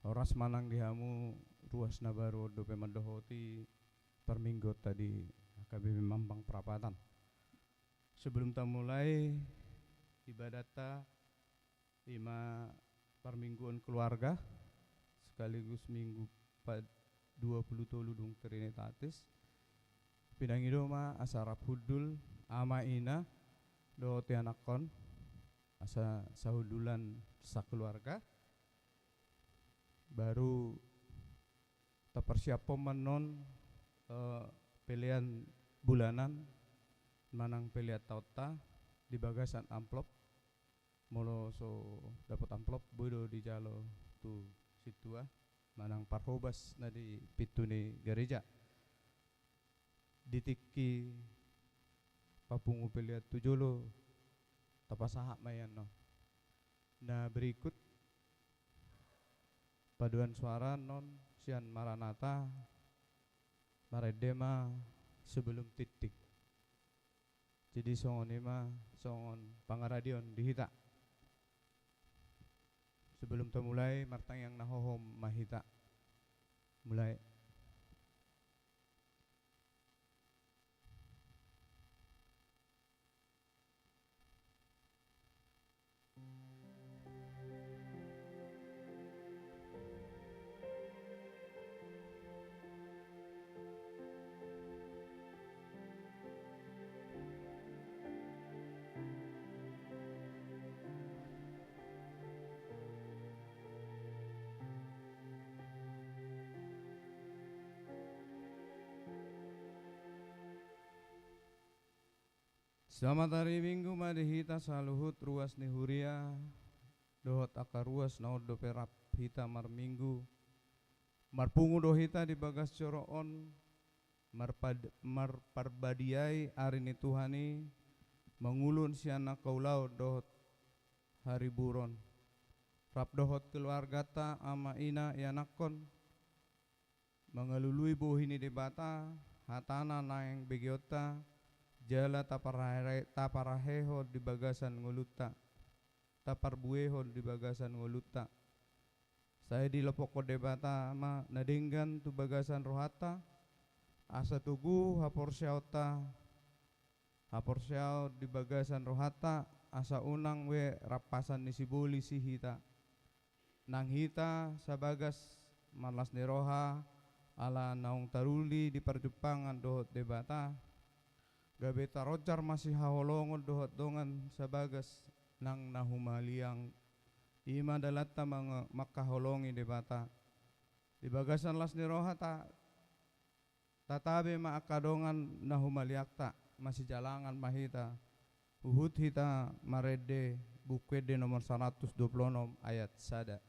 Oras manang dihamu ruas na baru dope madohoti perminggot tadi KBB Mampang Perapatan. Sebelum kita mulai ibadat lima permingguan keluarga sekaligus minggu 20 dung Trinitatis pidangi doma asarap hudul ama ina do tianakon asa sahudulan sakeluarga baru terpersiap menon pilihan bulanan manang pilihan tauta di bagasan amplop molo so dapat amplop bodo di jalo tu situa manang parhobas na di pituni gereja ditiki papungu pilihan tujolo tapasahak mayan no. Nah berikut paduan suara non sian Maranatha Maredema sebelum titik. Jadi songon ima songon pangaradion dihita. Sebelum mulai martang yang nahohom mahita. Mulai. Selamat hari Minggu madihita saluhut ruas ni huria dohot akar ruas naud do perap hita mar minggu marpungu dohita di bagas coroon marparbadiai ari ni Tuhani mengulun siana kaulau dohot hari buron rap dohot keluarga ta ama ina yanakon mengelului bohini debata hatana naeng begiota jala taparaheho di bagasan nguluta taparbueho di bagasan nguluta saya di lepoko debata ma nadinggan tu bagasan rohata asa tugu haporsyao di bagasan rohata asa unang we rapasan ni sibuli si hita nang hita sabagas malas ni roha ala naung taruli di perjupangan dohot debata gabeta rojar masih haholongon dohot dongan sabagas nang nahumaliang ima dalata mga makaholongi debata di bagasan las ni roha tatabe maakadongan nahumaliakta masih jalangan mahita uhut hita marede bukwede nomor 126 ayat sada.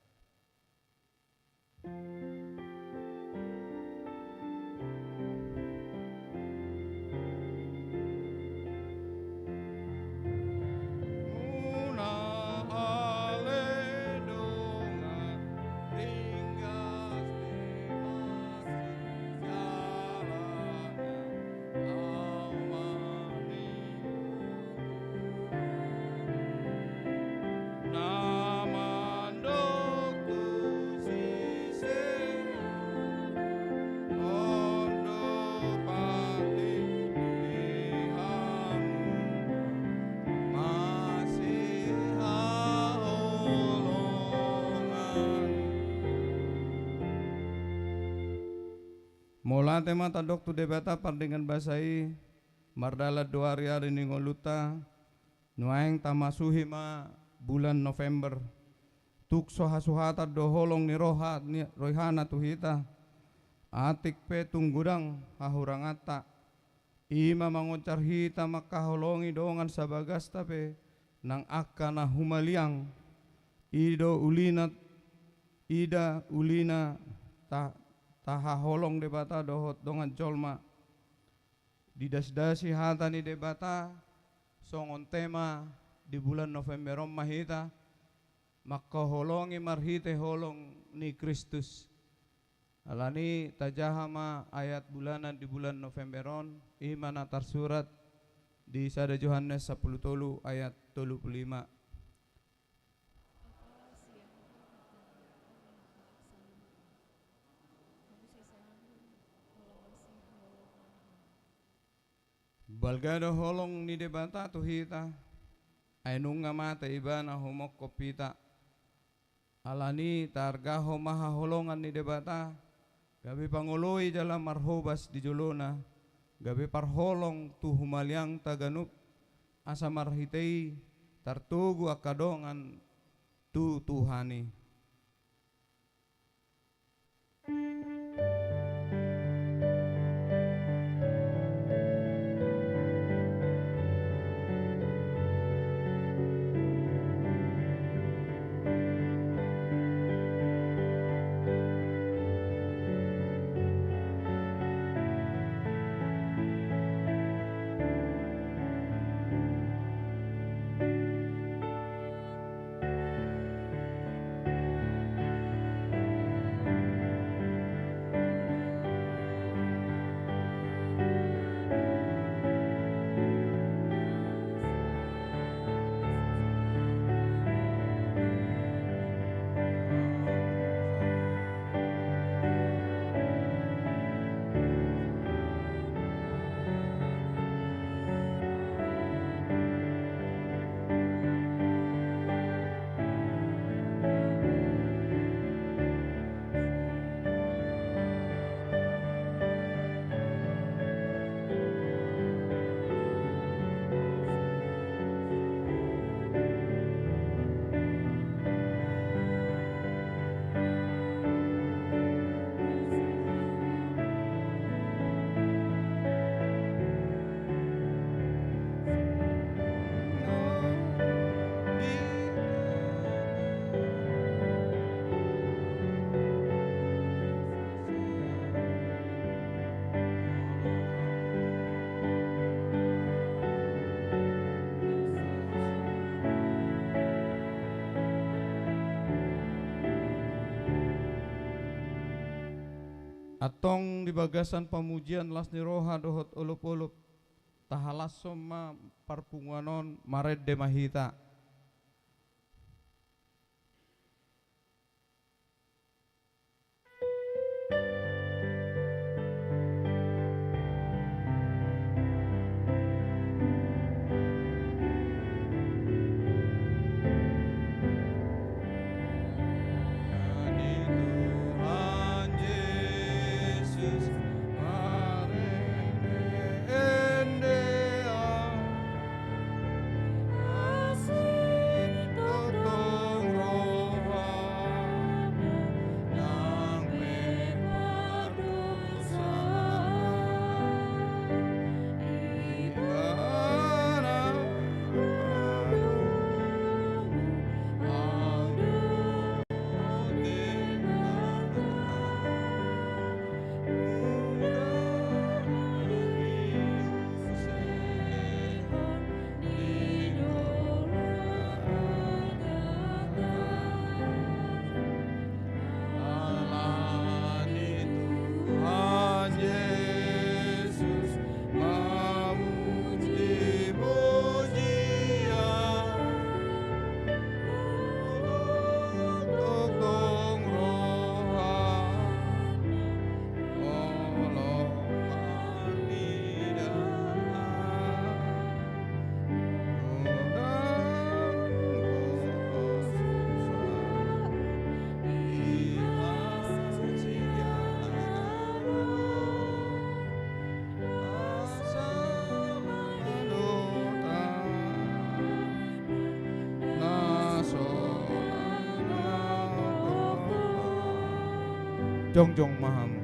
Mola tema tadok tu debata par dengan basai mardala doari hari ningoluta nuaeng tamasuhi ma bulan November tuk soha-sohata doholong ni rohat ni roihana tuhita atik pe tunggudang hahurangata ima mangoncar hita makaholongi dongan sabagas tape nang akana humaliang ida ulina taha holong debata dohot dongan jolma didasdasi hata ni debata songon tema di bulan November mahita maka holongi marhite holong ni Kristus alani tajahama ayat bulanan di bulan Novemberon imana tersurat di sada Yohanes 10 ayat 35 Balgado holong ni debata tu hita ainunga mata ibana homok kopita alani targaho maha holongan ni debata gabi pangoloi dalam marhobas di jolona gabi parholong tu humaliang taganup asa marhitei tartugu akadongan tu Tuhani. Atong di bagasan pamujian las ni roha dohot ulup-ulup tahalas soma parpunganon mared de mahita. Jongjong mahamu.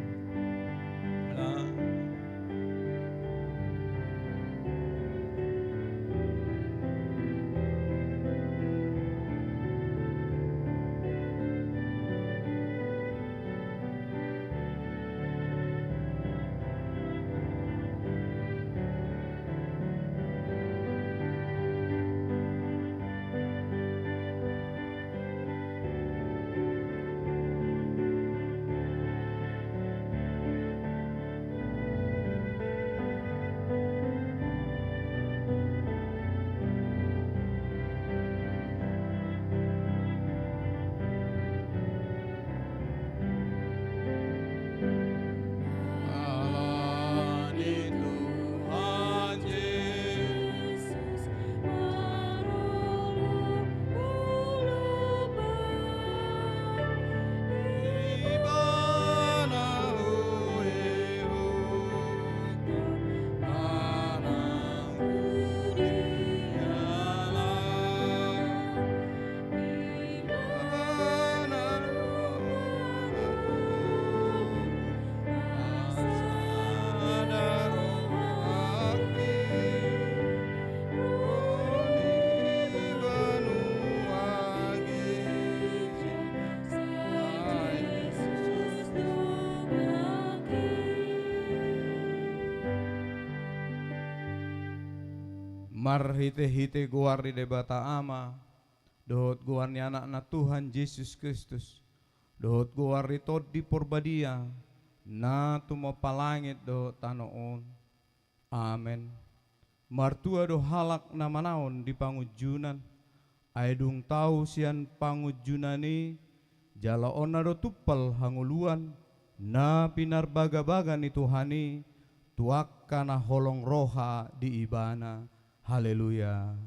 marhite-hite guar di debata ama, dohot guar ni anak na Tuhan Yesus Kristus, dohot guar ito di porbadia, na tumapalangit do tanoon. Amen. Martua do halak na manaon di pangujunan, ay dung tau sian pangujunani, jalaon na do tupal hanguluan, na pinarbaga-baga ni Tuhani, tuak ka na holong roha di ibana. Haleluya.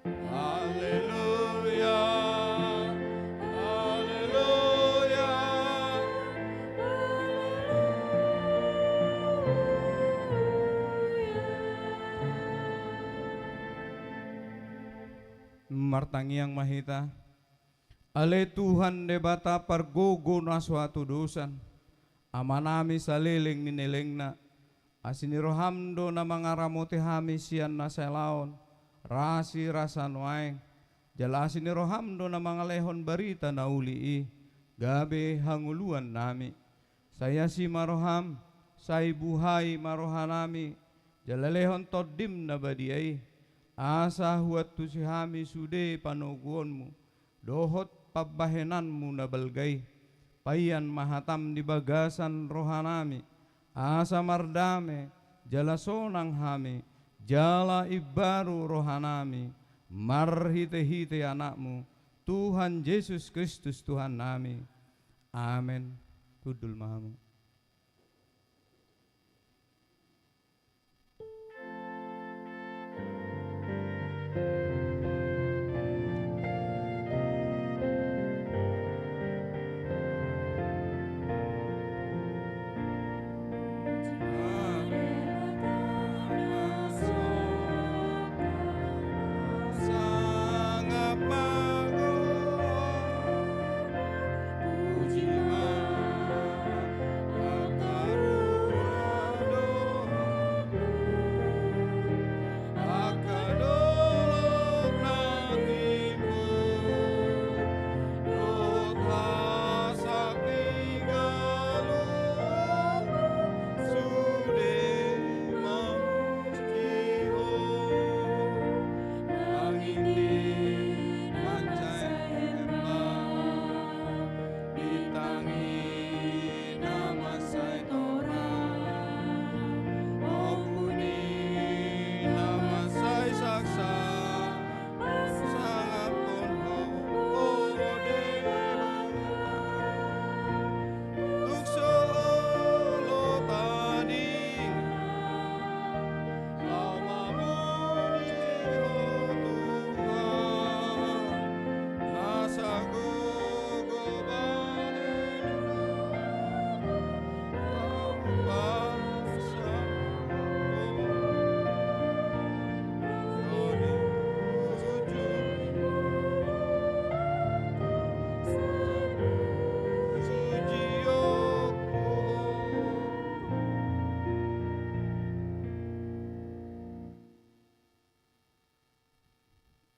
Haleluya. Haleluya. Martangiang mahita, ale Tuhan debata pargogo na suatu dosan, amanami sa liling niniling na, asinirohamdo na mga ramote hami siyan na selaon, rasi rasan waeng, jala asinirohamdo na mga lehon barita na ulii, gabi hanguluan nami, saya si maroham, say buhay marohanami, jala lehon todim na badiay, asa huat tu si hami sude panuguanmu, dohot pabahenanmu na balgay, payan mahatam di bagasan rohanami, asa mardame jala sonang hami, jala ibaru rohanami, marhite-hite anakmu, Tuhan Yesus Kristus Tuhan nami. Amin. Tudul mahamu.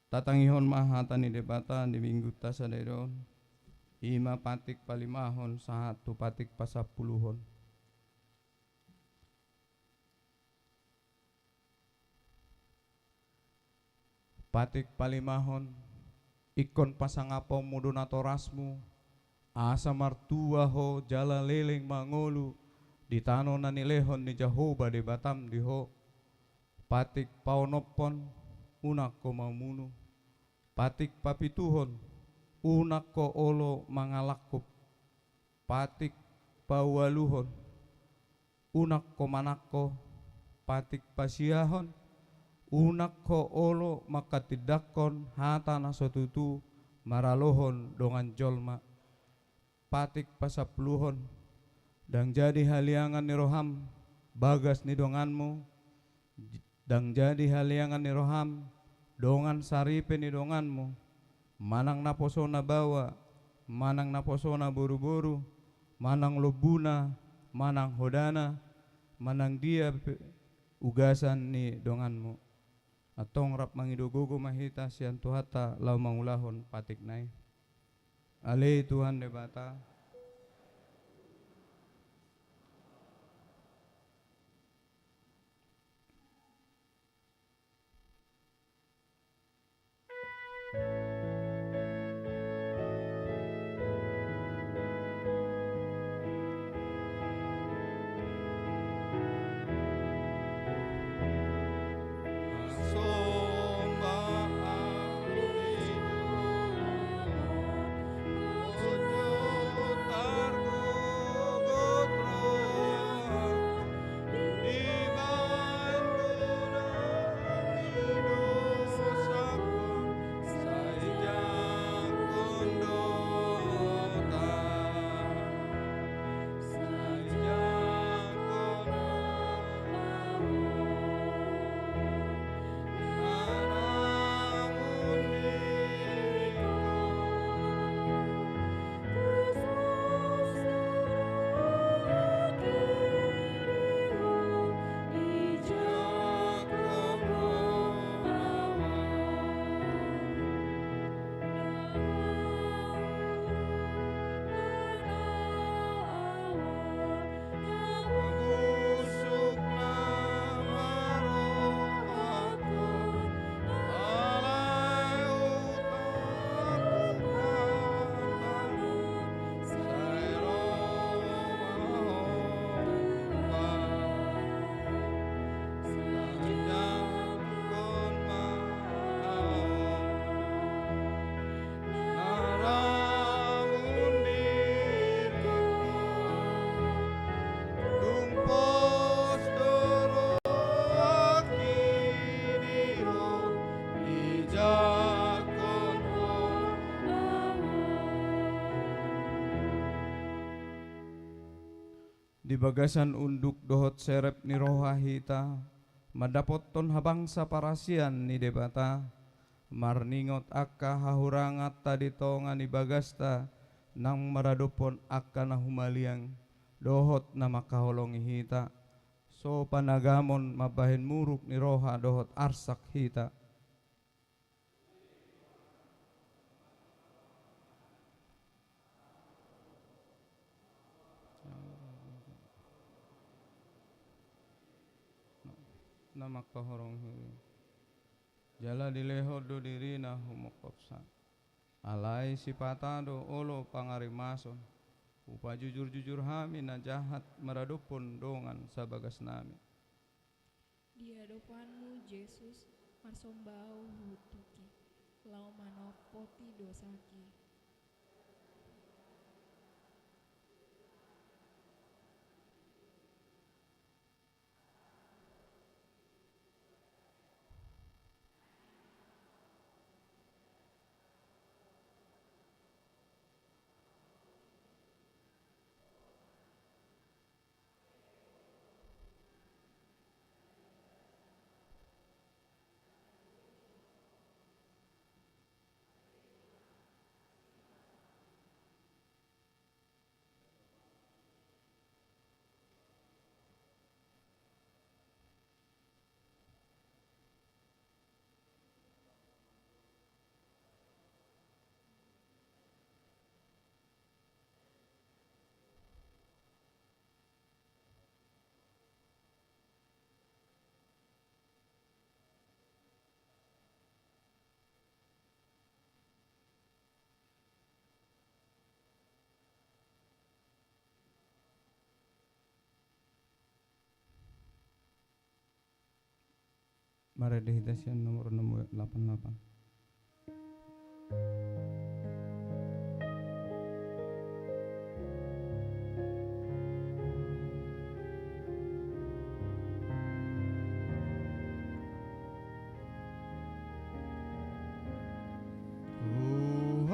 Tatangihon mahatan ni debata di minggu tasadero, ima patik palimahon satu patik pasapuluhon. Patik palimahon, ikon pasangapo mudonatorasmu, asa martua ho jala leleng mangolu, di tano nanilehon ni Jehovah di Batam di ho. Patik paonopon, unak ko mamunu, patik papituhon, unak ko olo mangalakop, patik pawaluhon, unak ko manakko, patik pasiyahon, unak ko olo makatidakon hata na sotutu maralohon dongan jolma, patik pasapluhon, dang jadi haliangan ni roham, bagas ni donganmu, dang jadi haliangan ni roham, dongan saripe ni donganmu, manang naposona bawa, manang naposona buru-buru, manang lobuna, manang hodana, manang dia ugasan ni donganmu. Atong rap mangidogogo mahita sian tuhata lau mangulahon patik nai. Ale Tuhan debata. di bagasan unduk dohot serep ni roha hita, madapot ton habangsa parasian ni debata, marningot akka hahurangat tadi tonga ni bagasta, nang maradopon akka na humaliang, dohot na makaholongi hita, so panagamon mabahin muruk ni roha dohot arsak hita. Na makahorong jala dileho do diri na humokopsa alai sipata do olo pangarimason upa jujur hami na jahat maradupun dongan sabagas nami Di hadapanmu Yesus marsombau hutuki lau manopoti dosaki. Maredihitasian nomor 688.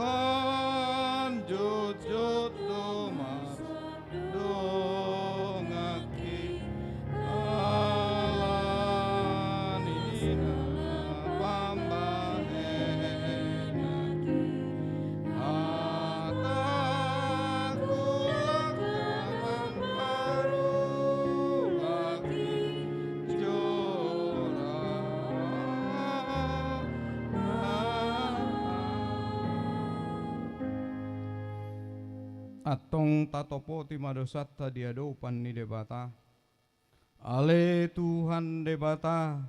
Tuhan jujur domas dongaki alanina pambahenaki ataku lakang parulaki jora atong tatopo ti madosat ta diadopan ni debata ale Tuhan debata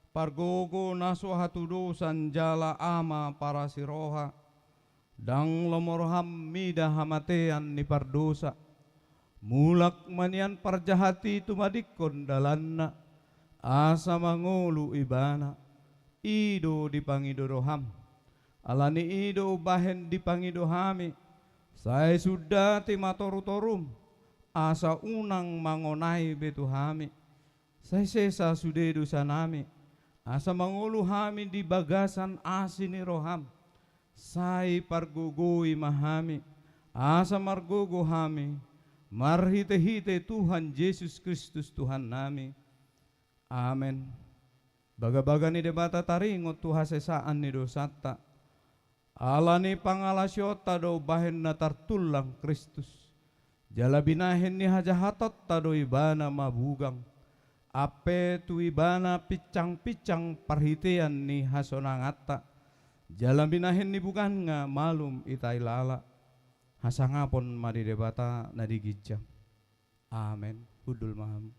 pargogo naso hatudosan jala ama para siroha dang lomorham mida hamatean ni pardosa mulak manian parjahati tumadikon dalanna asa mangulu ibana ido dipangido roham alani ido bahen dipangido hami saya sudah timatorutorum asa unang mangonai betu hami saya sesa sudah dosa nami asa mangulu hami di bagasan asini roham saya pargugui mahami asa margogo hami marhite-hite Tuhan Yesus Kristus Tuhan nami amen baga-baga ni debata taringot Tuhan sesaan ni dosata alani pangalasyota do bahen na tartulang Kristus jala binahen ni hajahatot tado ibana mabugang ape tu ibana picang-picang parhitean ni hasonangata jala binahen ni bukan nga malum itai lala hasangapon madi debata nadigijam amen hudul maham.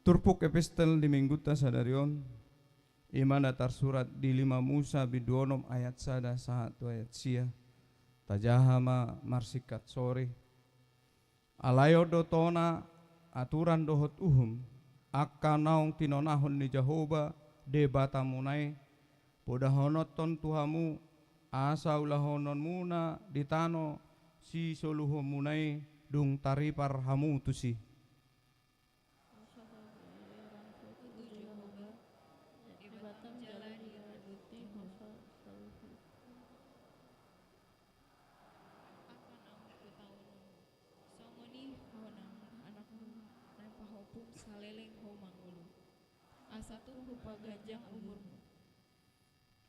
Turpuk epistel di mingguta sadarion imana tarsurat di 5 Musa biduonom ayat sada satu ayat sia tajahama marsikat sore alayo dotona aturan dohot akka naong tinonahon ni Jehoba debata munai podahonoton tuhamu asa ulahonon muna ditano si soluho munai dung taripar hamu tusi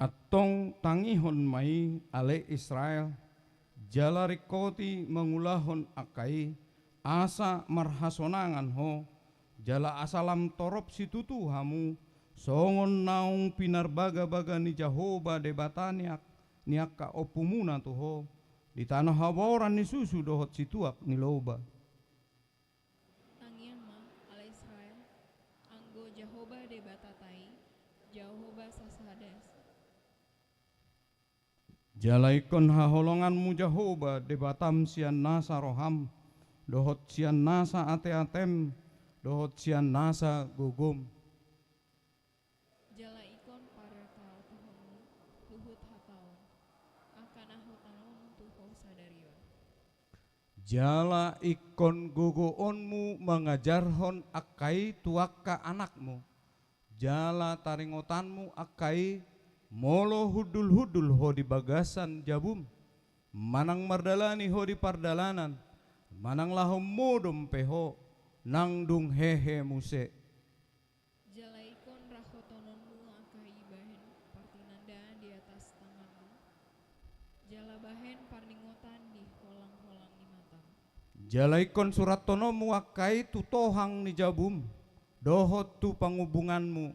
atong tangihon mai ale Israel jalarikoti mengulahon akai asa marhasonangan ho jala asalam torop situtu hamu songon naung pinarbaga-baga ni Jehoba debataniak niak ka opumuna tuho di tanah haboran ni susu dohot situak ni loba tangiama ala Israel anggo Jehoba debatatai Jehoba sasades jalaikon haholonganmu Jehoba debatam sian nasa roham dohot sian nasa ate-atem dohot sian nasa gugum jala ikon paretau tuhamu luhut hataon akana hotanon tuho sadarion jala ikon guguonmu mengajarhon akai tuaka anakmu jala taringotanmu akai molo hudul-hudul ho di bagasan jabum manang mardalani ho di pardalanan manang lahom modom peho nang dung hehe muse jalaikon rahotononmu akai bahen partinandaan di atas tanganmu jala bahen parningotan di holang-holang ni matang jalaikon surat tonomu akai tutohang ni jabum dohot tu pangubunganmu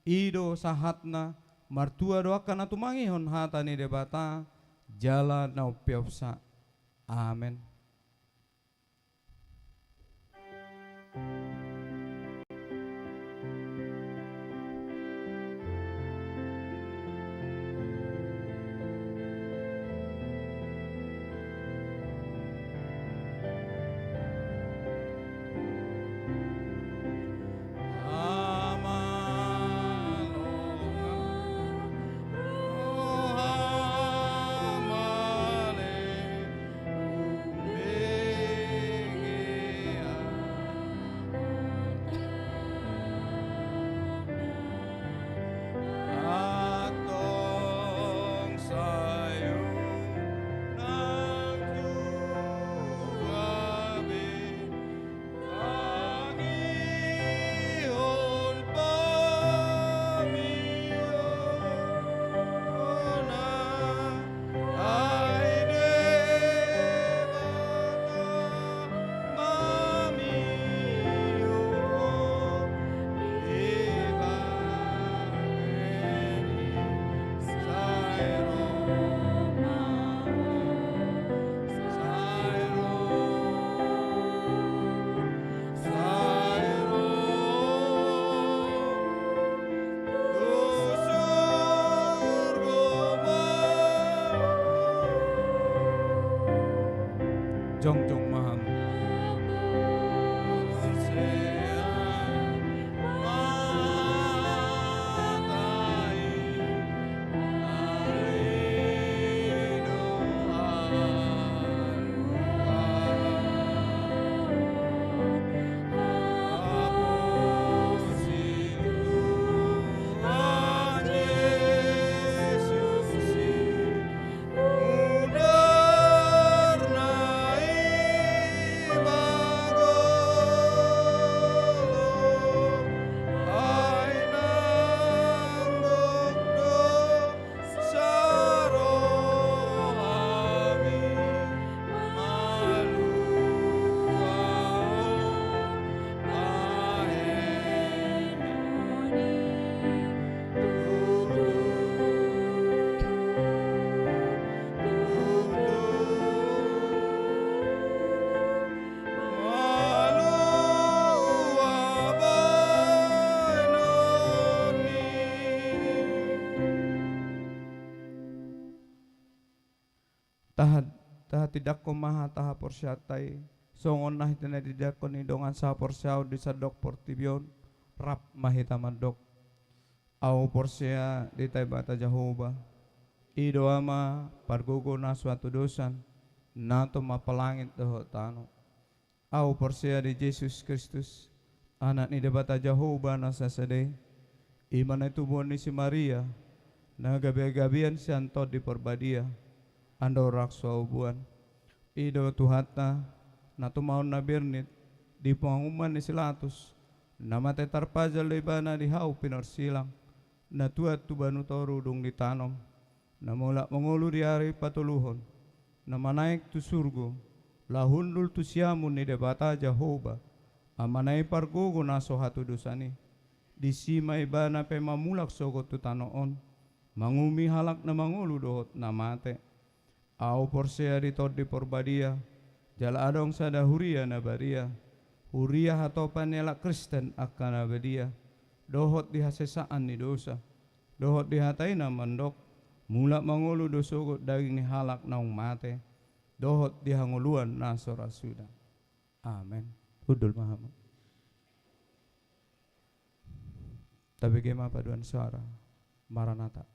ido sahatna martua doakan atu mangihon hata ni debata jala naupiopsa amen. Jong maham Mudar naik taha taha tidak ko maha taha porsyatai songon nah tina tidak ko ni dongan sa porsyao di sadok portibion rap mahita mandok au porsya di taibata Jehovah ido ama pargogo na suatu dosan nato mapalangit doho tano au porsya di Yesus Kristus anak ni debata Jehovah na sasade iman itu bon ni si Maria na gabi-gabian si anto di perbadia ando rakso ubuan ido tuhata na tumaon na birnit di panguman ni silatus nama tetar pajal ibana di hau pinorsilang na tuat tubanu toru dung ditanom na mula mengulu di hari patuluhon na manaik tu surgo lahundul tu siamun ni debata Jehovah amanai pargogo na sohatu dosani di sima ibana pe mamulak sogot tu tanoon mangumi halak na mangulu dohot na mate au porsea di tod di porbadia jala adong sada huria na baria huria hatopan elak Kristen akan abadia dohot di hasesaan ni dosa dohot di hatai na mandok mulak mangulu dosogot daging ni halak naung mate dohot di hanguluan na sorasuda amen hudul mahamu tapi kema paduan suara Maranatha.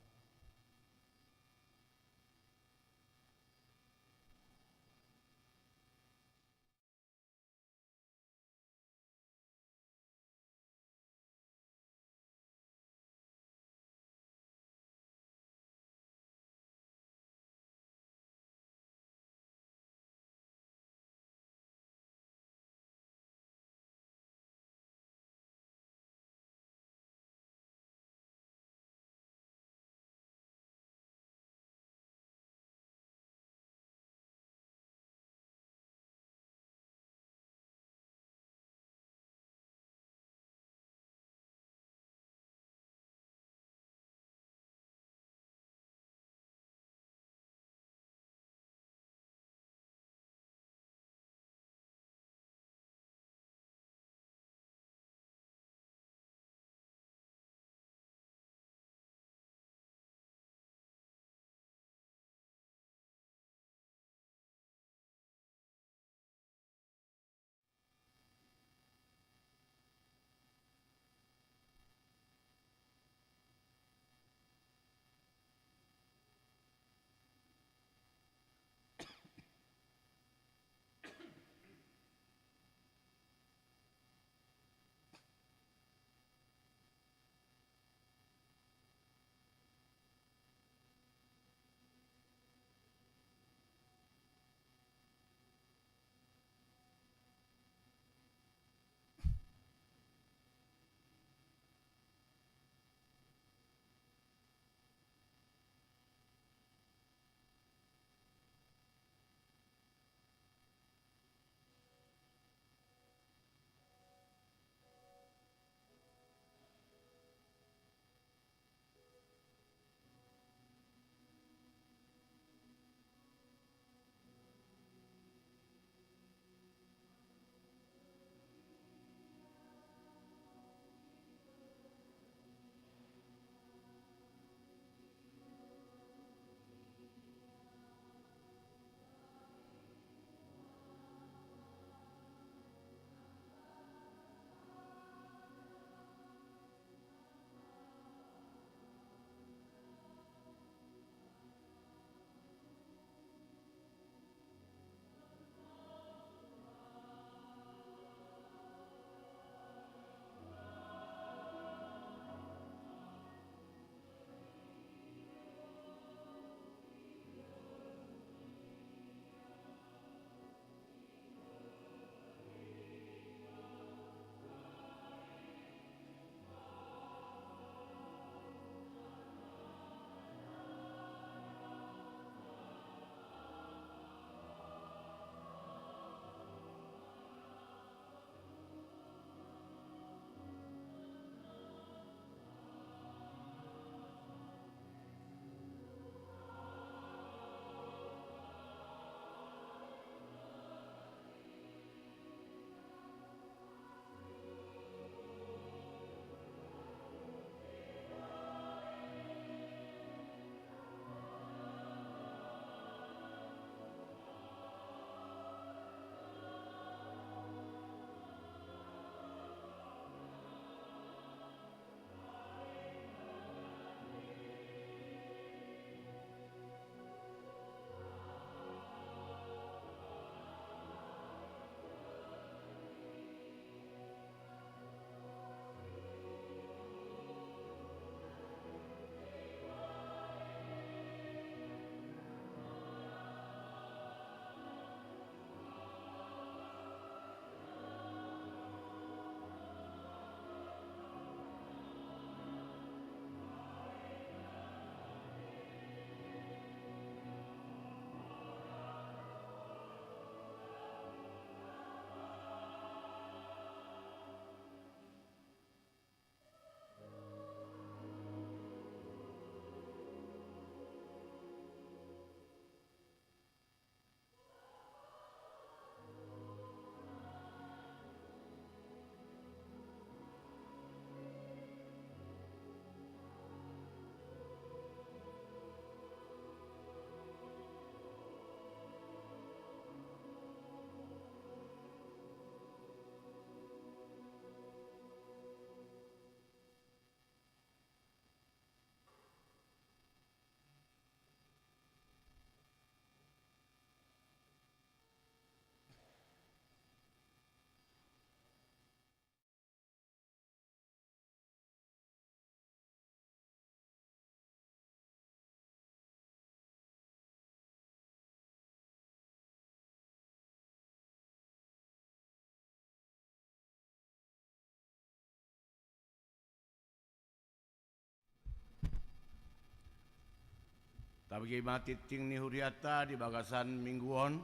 Tabagi mati ting ni huriata di bagasan mingguon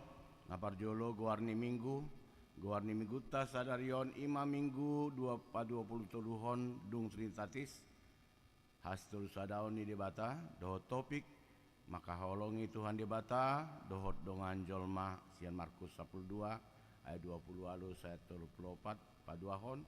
ngaparjolo guarni minggu ta sadarion ima minggu 20 dung trinitatis hastul sadaon ni debata dohot topik maka holongi Tuhan debata dohot dongan jolma sian Markus 12 ayat 20 alus ayat 34 paduahon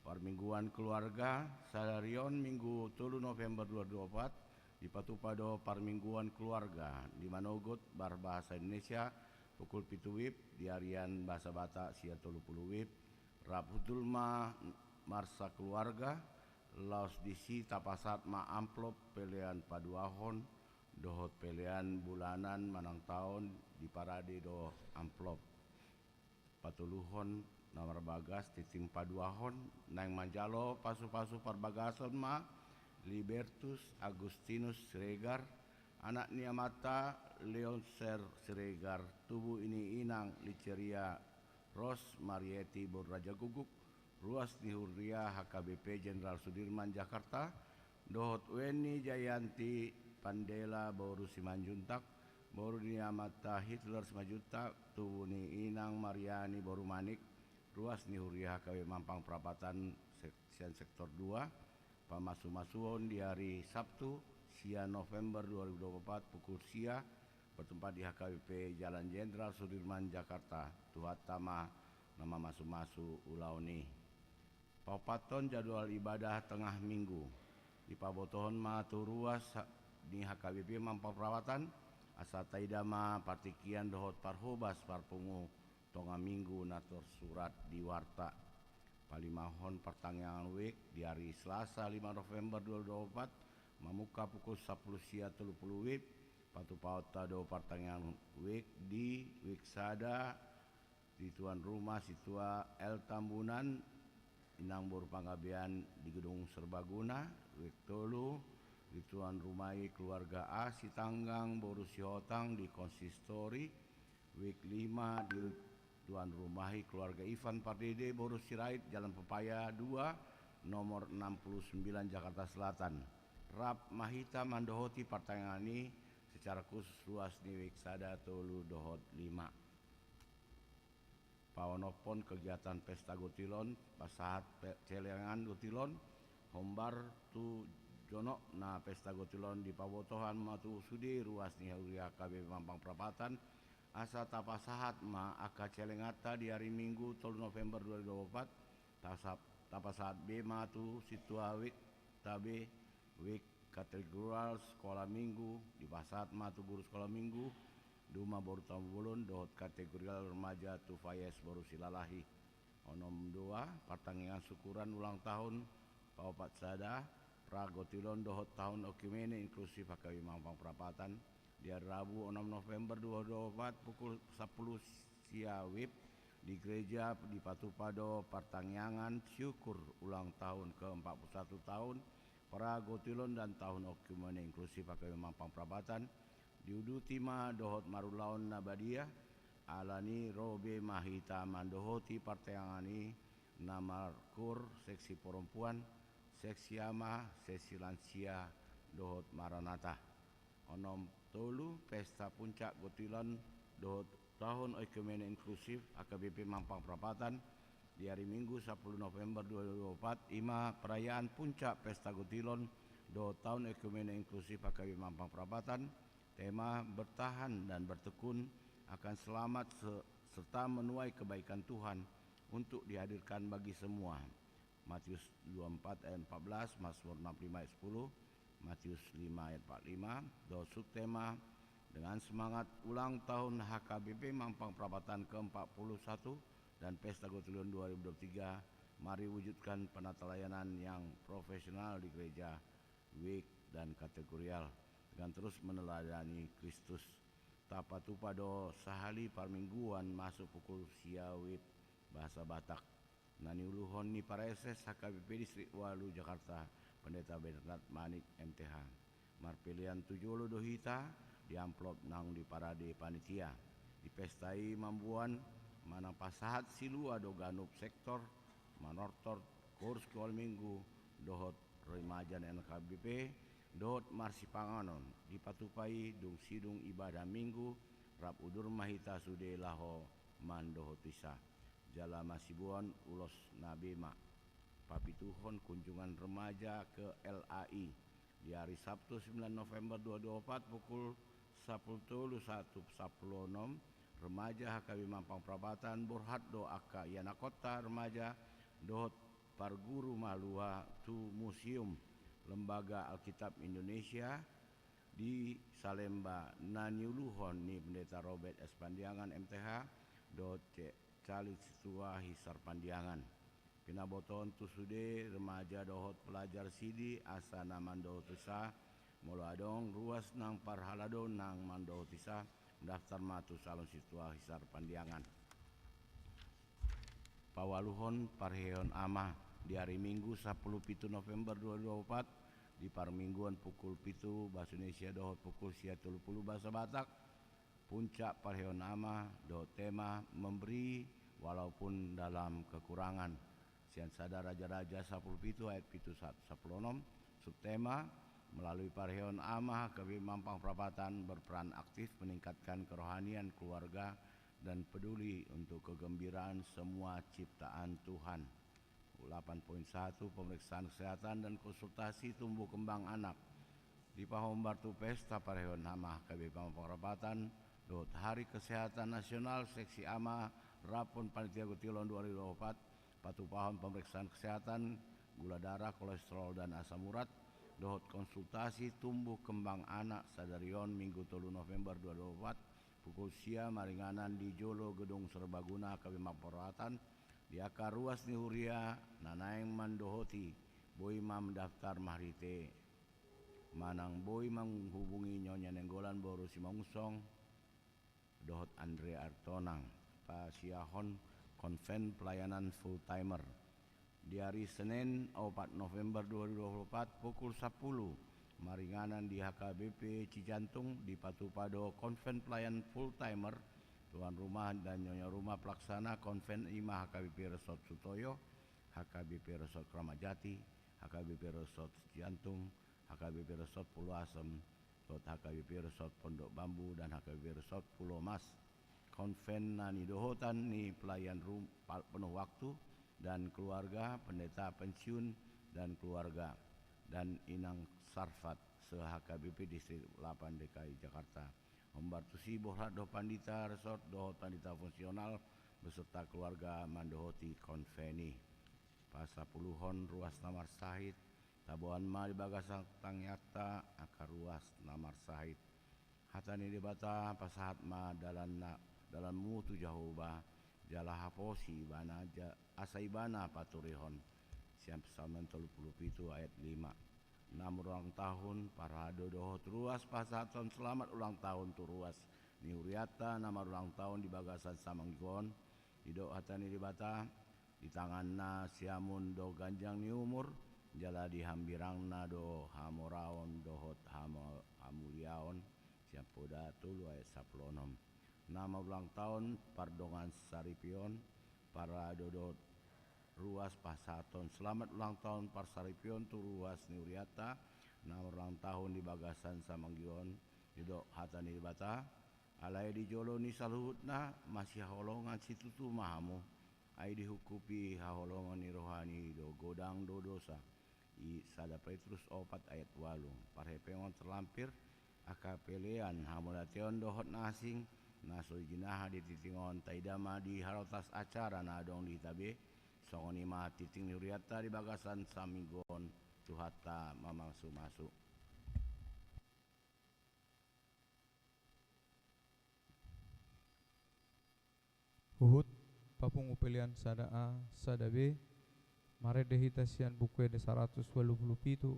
parmingguan keluarga sadarion minggu 3 November 2024 dipatupado parmingguan keluarga di Manogot berbahasa Indonesia pukul 7 WIB di harian bahasa Batak sia 30 WIB rap hutulma marsa keluarga laos disi tapasat ma amplop pelean paduahon dohot pelean bulanan manang tahun di parade do amplop patuluhon nomor bagas titing paduahon nang manjalo pasu-pasu parbagason ma Libertus Agustinus Siregar, anak Niamata Leonser Siregar, tubuh ini inang Liceria Ros Marieti Borraja Guguk, ruas di Huria HKBP Jenderal Sudirman Jakarta, dohot Weni Jayanti Pandela Boru Simanjuntak, Boru Niamata Hitler Simanjuntak, tubuh ini inang Mariani Boru Manik, ruas di Huria HKB Mampang Perapatan sektor 2, pamasu-masuon di hari Sabtu sia November 2024 pukul sia bertempat di HKBP Jalan Jenderal Sudirman Jakarta tuhat tama nama masu-masu ulauni paupaton jadwal ibadah tengah minggu di pabotohon matu ruas di HKBP Mampang Perawatan asa taidama partikian dohot parhobas parpungu tonga minggu natur surat di warta Palimahon pertanggal week di hari Selasa 5 November 2024 memuka pukul 10 sia 30 WIB patu pauta do pertanggal week di Wiksada di tuan rumah situa El Tambunan inang boru panggabean di gedung Serbaguna week tolu di tuan rumai keluarga A Sitanggang boru Sihotang di konsistori week 5 di tuan rumahi keluarga Ivan Pardede Boru Sirait Jalan Pepaya 2 nomor 69 Jakarta Selatan Rap Mahita Mandohoti pertangani secara khusus luas di Wiksada Tolu Dohot 5 Pawanopon kegiatan pesta Gotilon pasahat celengan Gotilon Hombar tu Jono na pesta Gotilon di Pabotohan Matu Sudi ruas ni Huria KB Mampang Perapatan asa tapasahat ma aka celengata di hari Minggu 3 November 2024 tapasahat B matu situa wik tabe wik kategorial sekolah minggu di pasahat matu guru sekolah minggu Duma Boru Tambulun dohot kategorial remaja tu Fayes Boru Silalahi onom 2 pertandingan syukuran ulang tahun Paupat Sada Pragotilon dohot tahun Okimene inklusif HKW Mampang Perapatan di hari Rabu 6 November 2024 pukul 10 sia WIB di gereja di Patupado Pertangyangan syukur ulang tahun ke-41 tahun Pragotilon dan tahun Okumene inklusif HKW Mampang Perapatan diudutima dohot marulaon Nabadia alani Robe Mahita Mandohoti Partayangani Namarkur seksi perempuan seksi ama seksi lansia dohot Maranatha onom tolu pesta puncak Gotilon dohot tahun Okumene inklusif AKBP Mampang Perapatan di hari Minggu 10 November 2024 ima perayaan puncak pesta Gotilon dohot tahun Okumene inklusif AKBP Mampang Perapatan tema bertahan dan bertekun akan selamat serta menuai kebaikan Tuhan untuk dihadirkan bagi semua Matius 24 ayat 14 Mazmur 65 ayat 10 Matius 5 ayat 45 do subtema dengan semangat ulang tahun HKBP Mampang Perapatan ke-41 dan Pesta Gotilon 2023 mari wujudkan penata layanan yang profesional di gereja WIK dan kategorial dengan terus meneladani Kristus tapatupado sahali parmingguan masuk pukul sia WIB bahasa Batak nani uluhon ni pareses HKBP Distrik Walu Jakarta Pendeta Bernard Manik MTH marpilian 7 dohita di amplop nang di parade panitia di pestai mambuan manang pasahat silu ado ganup sektor manortor kurs sekolah minggu dohot remajan NKBP dot marsipanganon dipatupai dung sidung ibadah minggu rap udur mahita sude laho mandohotisa jala masibuan ulos nabema papituhon kunjungan remaja ke LAI di hari Sabtu 9 November 2024 pukul 10.1 remaja HKB Mampang Perapatan Burhat do Aka Yana Kota remaja dohot Parguru Malua tu Museum Lembaga Alkitab Indonesia di Salemba Naniuluhon ni Pendeta Robert S. Pandiangan MTH do Calit Situa Hisar Pandiangan pinaboton tu sude remaja dohot pelajar sidi asana mandohotisa moladong ruas nang parhalado nang mandohotisa daftar matu salon situa Hisar Pandiangan pawaluhon parheon ama di hari Minggu 10 November 2024 di parmingguan pukul 7 bahasa Indonesia dohot pukul 30 bahasa Batak puncak parheon ama do tema memberi walaupun dalam kekurangan sian sadar raja-raja 10 ayat 7 16 subtema melalui parheon ama HKB Mampang Perapatan berperan aktif meningkatkan kerohanian keluarga dan peduli untuk kegembiraan semua ciptaan Tuhan. 8.1 pemeriksaan kesehatan dan konsultasi tumbuh kembang anak. Di Pahombartu Pesta Parheon ama HKB Mampang Perapatan dot Hari Kesehatan Nasional Seksi Ama Rapon Panitia Gutilon 2024 patu pahon pemeriksaan kesehatan gula darah, kolesterol dan asam urat dohot konsultasi tumbuh kembang anak sadarion Minggu 3 November 2024 pukul sia maringanan di Jolo Gedung Serbaguna HKB Mampang Perapatan di akar ruas Nihuria nanaeng mandohoti boy mam daftar mahrite manang boy menghubungi Nyonya Nenggolan Boru Simangsong dohot Andrea Artonang pasiahon konven pelayanan full timer di hari Senin 4 November 2024 pukul 10 maringanan di HKBP Cijantung di Patupado konven pelayan full timer tuan rumah dan nyonya rumah pelaksana konven IMA HKBP Resort Sutoyo HKBP Resort Kramajati HKBP Resort Cijantung HKBP Resort Pulau Asem HKBP Resort Pondok Bambu dan HKBP Resort Pulau Mas konven nani dohotan ni pelayan penuh waktu dan keluarga pendeta pensiun dan keluarga dan inang sarfat se-HKBP Distrik 8 DKI Jakarta membartusi Burhat do Pandita Resort dohot pandita fungsional beserta keluarga mandohoti konveni pasapuluhon ruas Namar Sahid tabuan ma di bagasan tangyakta akar ruas Namar Sahid hatani debata pasahat ma dalam mutu jahoba jala haposi bana asaibana paturihon siam Psalmen 37 ayat 5 6 ulang tahun para dodohot ruas pasaton selamat ulang tahun tu ruas Niuriata nama ulang tahun di bagasan Samanggon didok hatani dibata di tanganna siamun do ganjang ni umur jala di hambirangna do hamoraon dohot hamuliaon siap poda tulu ayat 16 nama ulang tahun pardongan Saripion para dodot ruas pasaton selamat ulang tahun par Saripion tu ruas Niuriata nama ulang tahun di bagasan Samanggion didok hatani bata alai di jolo ni saluhutna masih holongan situ tu mahamu ai dihukupi haholongan ni rohani do godang do dosa i sada Petrus 4 ayat 8 parhepengon terlampir akapelean hamulation dohot nasing naso jinaha di titingon taidama di harotas acara nadong di tabe songoni ma titing Niuriata di bagasan Saminggon tuhata mamangsu masuk Uhud papung upelian sada A sada B mare dehitasian buku de 187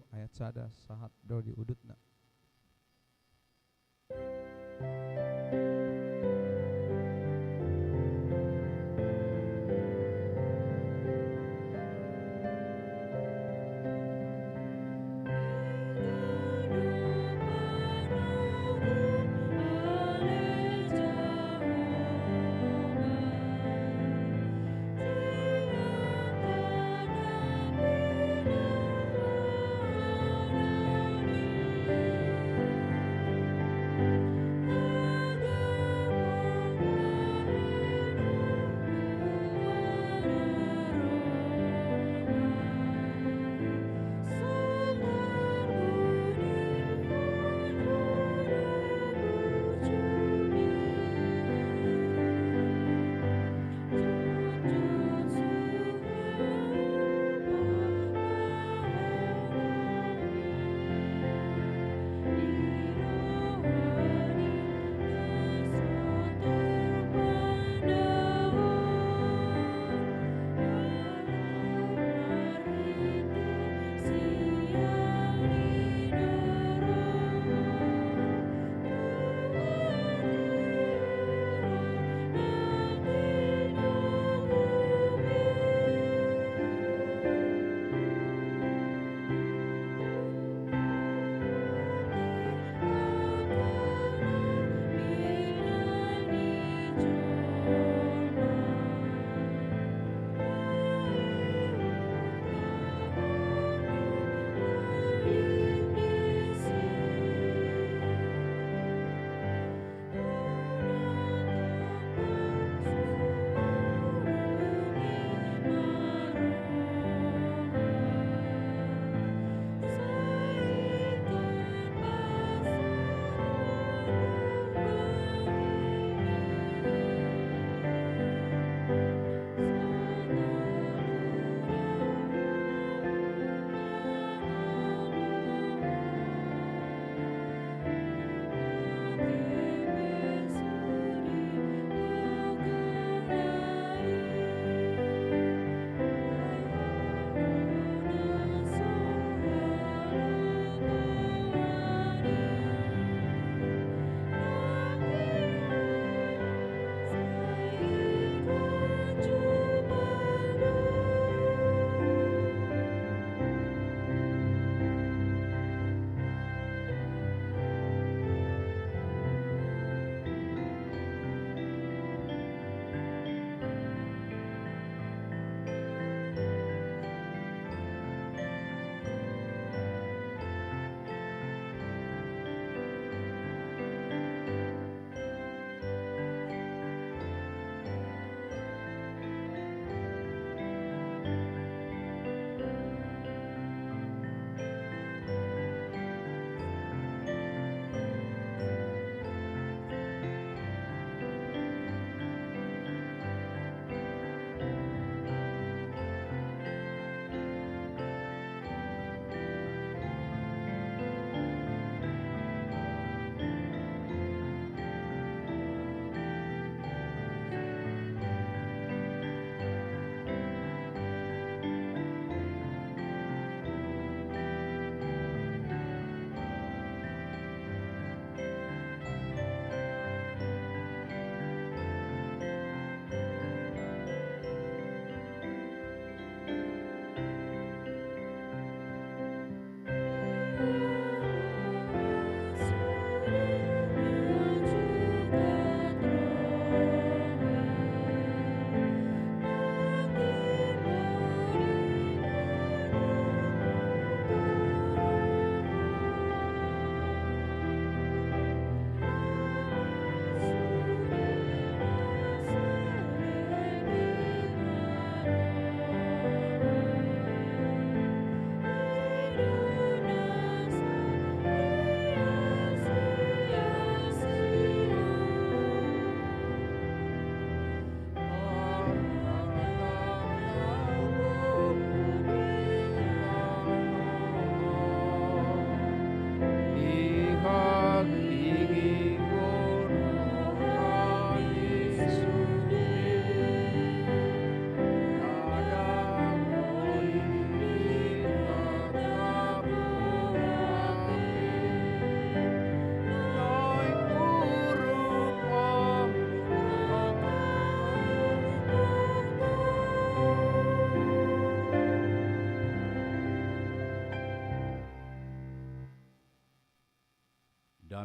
ayat sada sahat do di udutna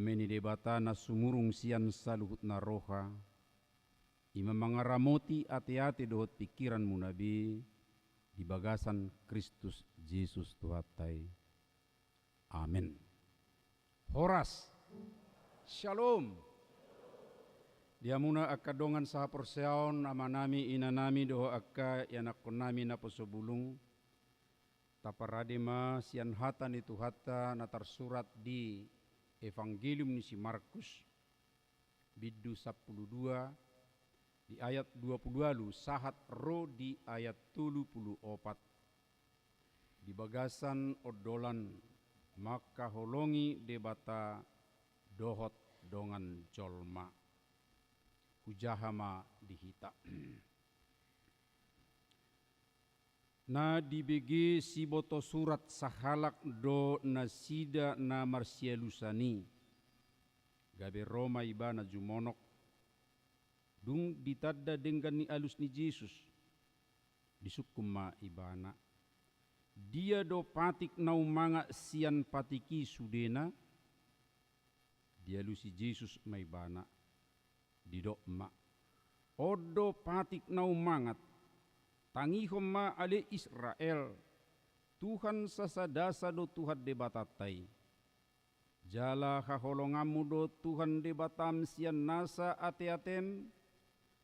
ameni debata na sumurung sian saluhut na roha, ima mangaramoti ati-ati dohot pikiran munabi, di bagasan Kristus Yesus Tuhatai. Amin. Horas. Shalom. Dia muna akadongan saha porseaon amanami inanami doho akka yanakon nami na posobulung. Taparadema sian hata ni Tuhata na tersurat di Evangelium ni si Markus biddu 12 di ayat 22 sahat ro di ayat 34 di bagasan odolan maka holongi debata dohot dongan jolma hujahama dihita. Na dibegi siboto surat sahalak do nasida na marsialusani gabe Roma iba na jumonok dung ditadda dengan ni alus ni Yesus disukum ma ibana dia do patik nau manga sian patiki sudena dia lusi Yesus ma ibana didok ma odo patik nau mangat tangihom ma ale Israel Tuhan sasadasa do Tuhan debatatai jala haholongamu do Tuhan debatam sian nasa ate-atem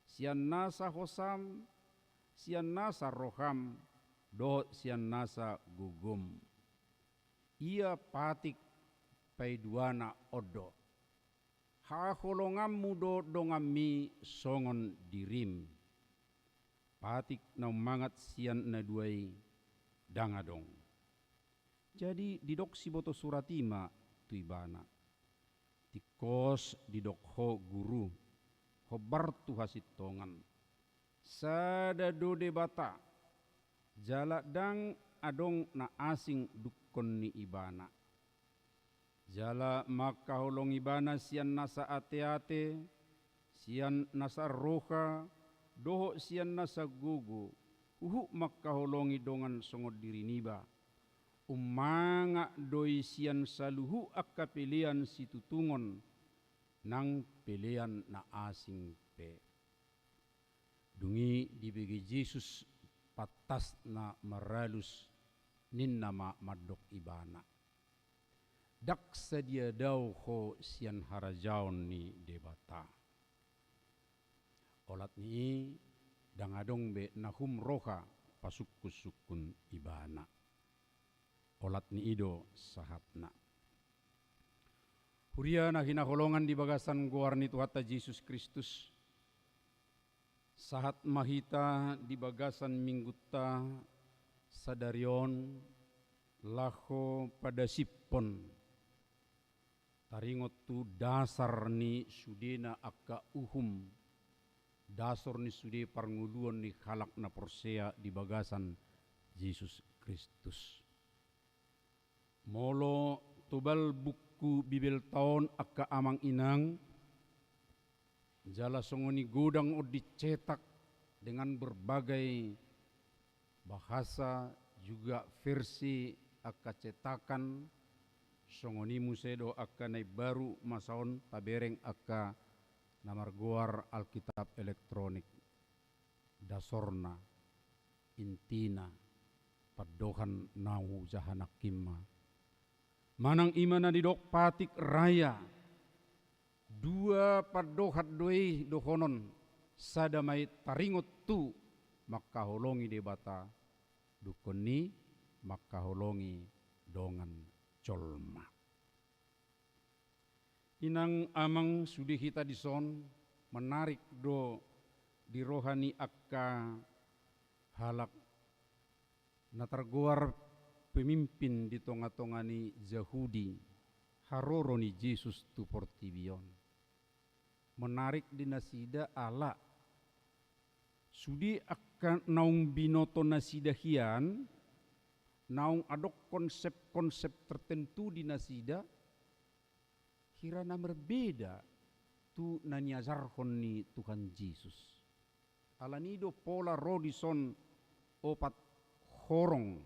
sian nasa hosam sian nasa roham do sian nasa gugum ia patik paiduana odo haholongamu do dongami songon dirim patik na mangat sian na duai dangadong. Jadi didok siboto suratima tu ibana tikos didok ho guru ho bartu hasit tongan sada do debata jala dang adong na asing dukon ni ibana jala maka holong ibana sian nasa ate-ate sian nasa roha doho sian nasa gugu uhu maka holongi dongan songod diri niba umanga doi sian saluhu akka pilihan situtungon nang pilihan na asing pe dungi dibagi Yesus patas na maralus nin nama madok ibana dak sadia daw ho sian harajaon ni debata olat ni dangadong be nahum roha pasukun ibana olat ni ido sahatna huria na hinaholongan di bagasan guarni Tuhata Yesus Kristus sahat mahita di bagasan minggutta sadarion laho pada sipon taringot tu dasar ni sudena akka uhum dasar ni sude parnguluan ni halak na porsea di bagasan Yesus Kristus molo tubal buku bibel taon akka amang inang jala songoni gudang o dicetak dengan berbagai bahasa juga versi akka cetakan songoni musedo akka nai baru masaon tabereng akka namargoar Alkitab elektronik dasorna intina padohan nau jahanak kimma manang imana didok patik raya dua padohat doi dohonon sadamai taringot tu maka holongi debata dukoni maka holongi dongan colma inang amang sudi kita dison menarik do di rohani akka halak natargoar pemimpin di tonga-tongani Yahudi haroroni Yesus tu portibion menarik di nasida ala sudi akan naung binoto nasida hian naung adok konsep-konsep tertentu di nasida kirana berbeda tu naniazarhon ni Tuhan Yesus alanido pola rodison opat horong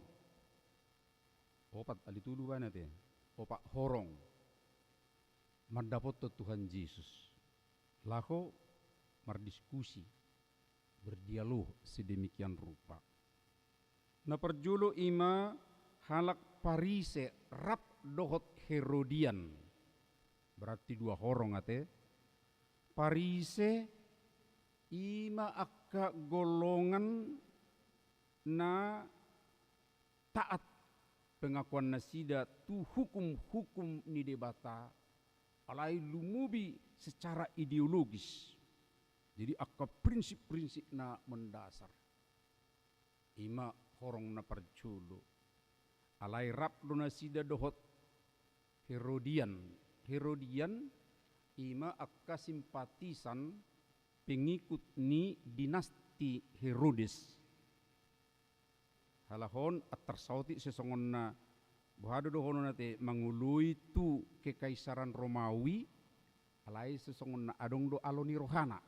opat alitudu banat ya opat horong mandapot to Tuhan Yesus. Laho mardiskusi, berdialog sedemikian rupa. Na perjulo ima halak parise rap dohot Herodian. Berarti dua horong ate. Parise ima akka golongan na taat pengakuan nasida tu hukum-hukum ni debata alai lumubi secara ideologis. Jadi akka prinsip-prinsip na mendasar. Ima horong na perjulo. Alai rap donasida dohot Herodian. Herodian ima akka simpatisan pengikut ni dinasti Herodes. Halahon atersauti sesongon na buhado dohono nate mangului tu kekaisaran Romawi alai sesongon na adong do aloni rohana.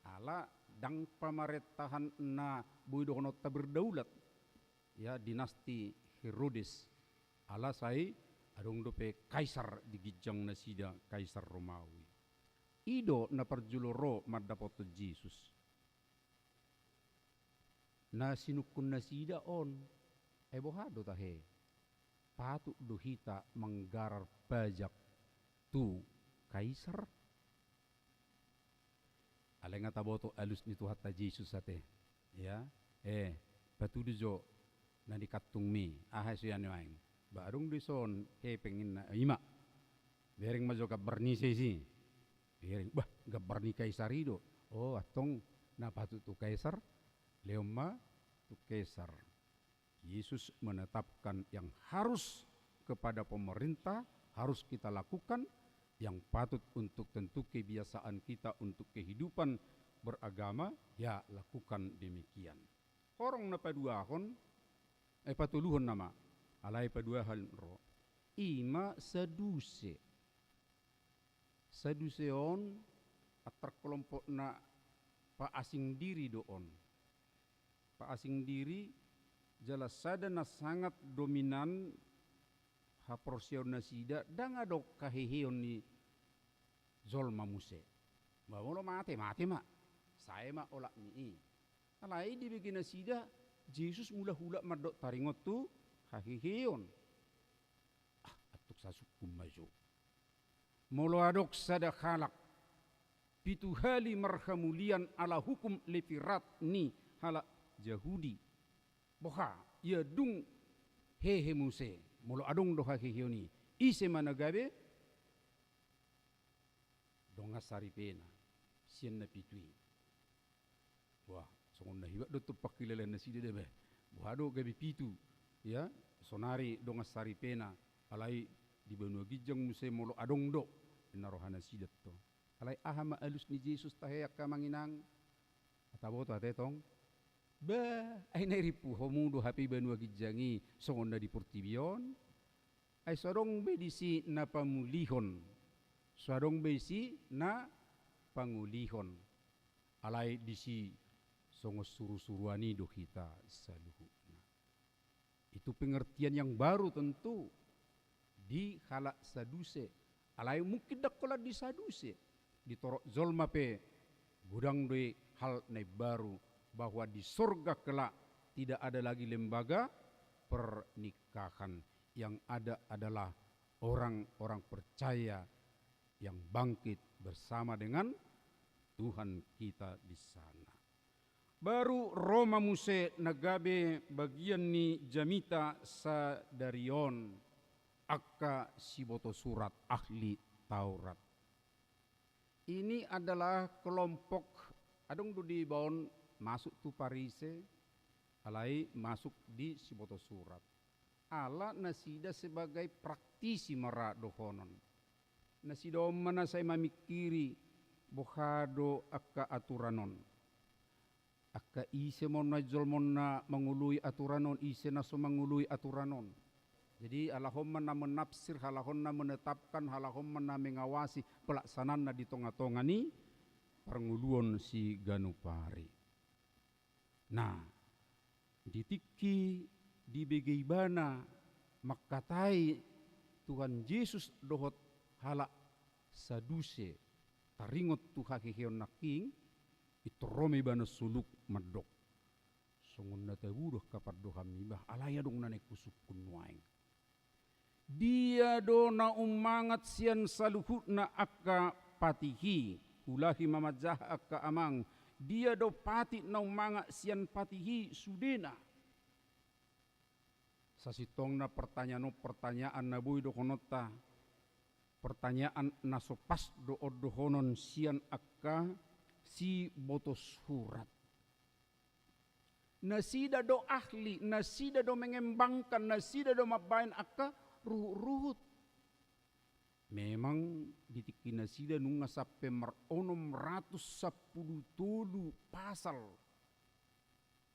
Ala dang pamerintahan na bui dohono ta berdaulat. Ya dinasti Herodes. Ala sai adong dope kaisar di gijang nasida kaisar Romawi. Ido na perjuloro madapoto Jesus. Na sinukun nasida on bohado tahe. Patuk dohita menggarar pajak tu kaisar. Alenga taboto alus ni tu hatta Jesus ate. Ya, patudujo na dikatung mi ahas yan maing. Barung dison pengin na ima. Bering majo ka bernise si. Bering ga berni kaisar ido. Oh atong na patut tu kaisar. Leoma tu kaisar. Yesus menetapkan yang harus kepada pemerintah harus kita lakukan, yang patut untuk tentu kebiasaan kita untuk kehidupan beragama ya lakukan demikian. Orang na paduahon patuluhon nama alai paduahan ro ima saduse. Saduseon atar kelompok na pa asing diri doon. Pa asing diri jelas sada na sangat dominan haporsion nasida dang adok kaheheon ni zolma muse. Bawolo mate ma. Saya ma olak ni. Alai dibikin nasida Jesus mula-hula madok taringot tu haheheon. Atuk sasukum maju. Molo adok sada khalak pitu hali marhamulian ala hukum levirat ni halak Yahudi. Boha ia dung hehe muse molo adong doha heheoni ise managabe donga saripena sien na pitui. Wah songon na hiwa do tu pakilele na side debe bohado gabe pitu ya sonari donga saripena alai di benua gijang muse molo adong do narohana sidat to alai ahama alus ni Jesus tahe akka manginang atabo to atetong ay nairipu homudo hapi benua gijangi songonda di Purtibion ay sorong bedisi na pamulihon sorong besi na pangulihon alai disi songos suru-suruani do kita saluhuna. Itu pengertian yang baru tentu di halak saduse alai mungkin dakola di saduse di torok zolma pe gudang doi hal na baru bahwa di surga kelak tidak ada lagi lembaga pernikahan, yang ada adalah orang-orang percaya yang bangkit bersama dengan Tuhan kita di sana. Baru Roma muse nagabe bagian ni jamita sa darion akka siboto surat ahli Taurat. Ini adalah kelompok adong di bawon masuk tu Parise alai masuk di siboto surat. Ala nasida sebagai praktisi mara dohonon. Nasida mana saya mamikiri bohado akka aturanon. Akka ise mon najol mon na mangului aturanon ise naso mangului aturanon. Jadi alahom na menafsir, halahon na menetapkan, halahom na mengawasi pelaksanaan na di tonga-tonga ni penguluan si Ganupari. Nah, ditiki di bagaimana makatai Tuhan Yesus dohot halak saduse taringot tu hakeheon naking itu rome bana suluk medok songon na tabudoh kapar doham mibah alaya dong nane kusukun waeng dia do na umangat sian saluhut na akka patihi ulahi mamajah akka amang dia do pati na umangat sian patihi sudena sasitong na pertanyaan na boy do konota pertanyaan na sopas do odohonon sian akka si botos surat nasida do ahli, nasida do mengembangkan, nasida do mabain akka ruhut. Memang ditiki nasida nunga sampai meronom 110 pasal.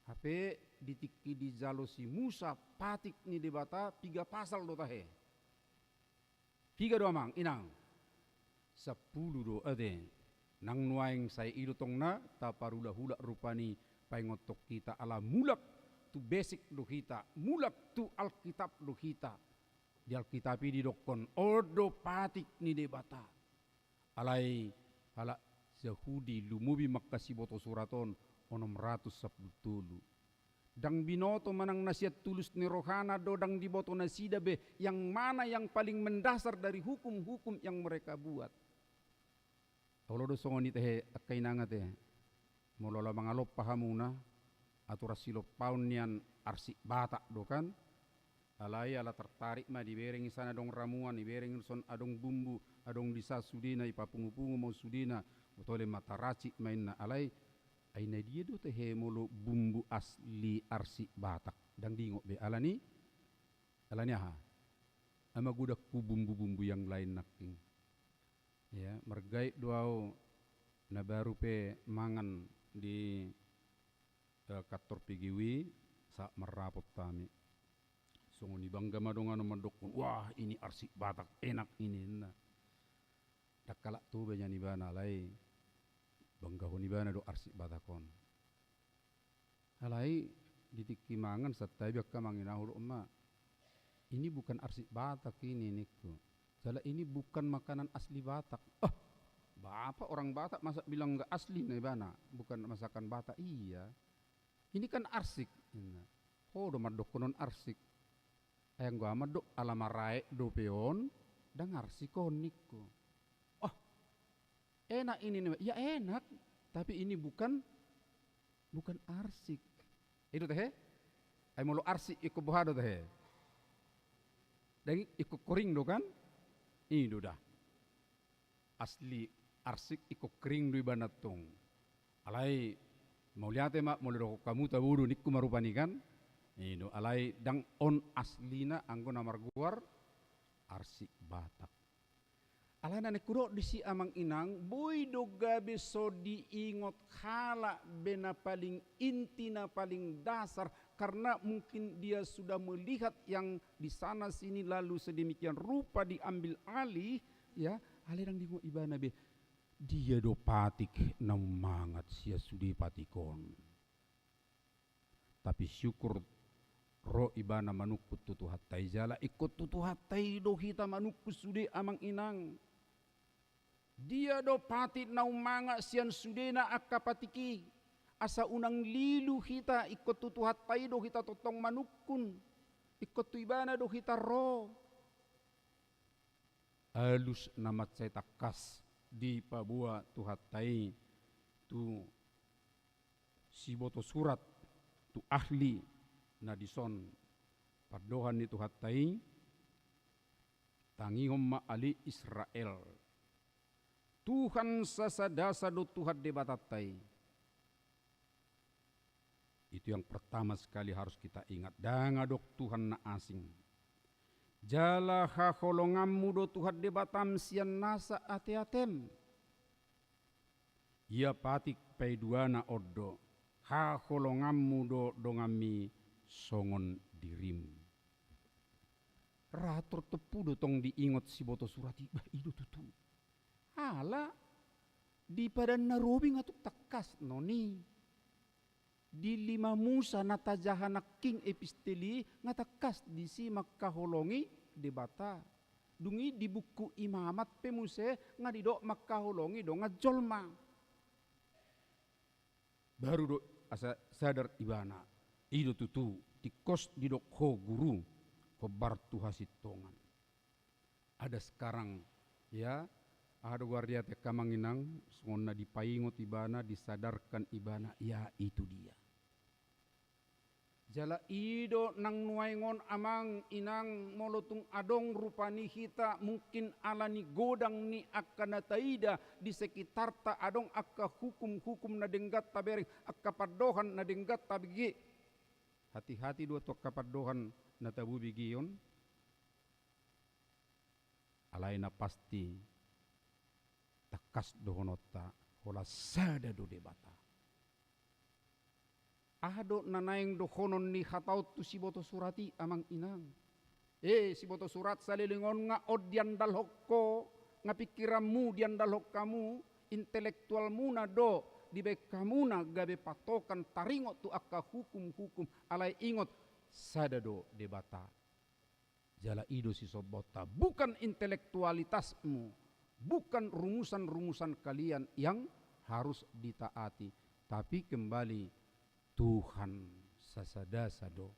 Hape ditiki di jalo si Musa patik ni debata 3 pasal do tahe. 3 do amang inang 10 do ade nang nuaing say ilutong na taparula hula rupani paingotok kita ala mulak tu basic do kita mulak tu alkitab do kita di alkitab di dokon ordo patik ni debata alai ala Yahudi lumubi makasi boto suraton onom 110 dang binoto manang nasihat tulus ni rohana do dang diboto nasida be yang mana yang paling mendasar dari hukum-hukum yang mereka buat tolo do songoni teh akainanga teh molola mangalop pahamuna atura silop paunian arsik batak do kan alai ala tertarik ma di bereng sana dong ramuan di bereng son adong bumbu adong disa sudina ipapungu-pungu mau sudina utole mata racik mainna alai aina dia do teh molo bumbu asli arsik batak dang dingok be alani ha ama gudak ku bumbu-bumbu yang lain naking ya mergai doao na baru pe mangan di kantor PGW sa merapot kami songoni bangga madongan mandokun wah ini arsik batak enak ini na dakala tu banya ni bana lai bangga honi bana do arsik batakon alai ditiki mangan satai biak mangina hulu emma ini bukan arsik batak ini niku jala ini bukan makanan asli Batak Bapak orang Batak masa bilang nggak asli nih bana, bukan masakan Batak iya. Ini kan arsik. Oh, do madok konon arsik. Ayang gua madok alamarai do peon dan arsikon niku. Oh, enak ini nih. Ya enak, tapi ini bukan arsik. Itu teh. Ay molo arsik ikut bohado teh. Dan ikut koring do kan? Ini do dah. Asli arsik iko kering dui banatong alai mau lihat mak mau lihat kamu tahu nikku marupani kan ini alai dang on aslina anggo namar guar arsik Batak alai nane kuro di si amang inang boy doga beso diingot khala bena paling inti na paling dasar karena mungkin dia sudah melihat yang di sana sini lalu sedemikian rupa diambil alih ya alai dang dingo ibana be dia do patik na mangat sia sudi patikon tapi syukur ro ibana manukut tutu hatai jala ikut tutu hatai do hita manukut sudi amang inang dia do patik na mangat sian sudena akka patiki asa unang lilu hita ikut tutu hatai do hita totong manukun ikut tu ibana do hita ro alus namat saya takas di Papua tu hatai tu si boto surat tu ahli na dison pardohan itu hatai tangi homma ali Israel Tuhan sasadasa do Tuhan debatatai itu yang pertama sekali harus kita ingat dangadok Tuhan na asing jala ha holongammu do Tuhan debatam sian nasa ate-atem ia patik paiduana oddo ha holongammu do dongami songon dirim ratur tepu do tong diingot si boto surati bah idu tutu ala di pada narobi ngatuk takas noni di 5 Musa natajahanak king episteli ngatakas di si makaholongi debata dungi di buku imamat pemuse ngadidok makahulongi do ngajolma. Baru do asa sadar ibana. Ido tutu tikos didok ho guru ho bartu hasitongan. Ada sekarang ya ada guardia te kamanginang songonna dipaingot ibana disadarkan ibana ya itu dia. Jala ido nang nuaingon amang inang molotung adong rupani hita mungkin alani godang ni akan nataida di sekitar ta adong akka hukum na denggat tabering akka padohan na denggat tabigi. Hati-hati dua tok kapadohan na tabu bigiyon. Alai na pasti takas dohonota hola sada do debata. Ado nanaing dohonon ni hatau tu siboto surati amang inang. Siboto surat salilingon nga od diandal hokko, nga pikiranmu diandal hokkamu, intelektualmu na do, dibe kamu na gabe patokan taringot tu akka hukum alai ingot sadado debata. Jala ido si sobota, bukan intelektualitasmu, bukan rumusan-rumusan kalian yang harus ditaati, tapi kembali Tuhan sasada sado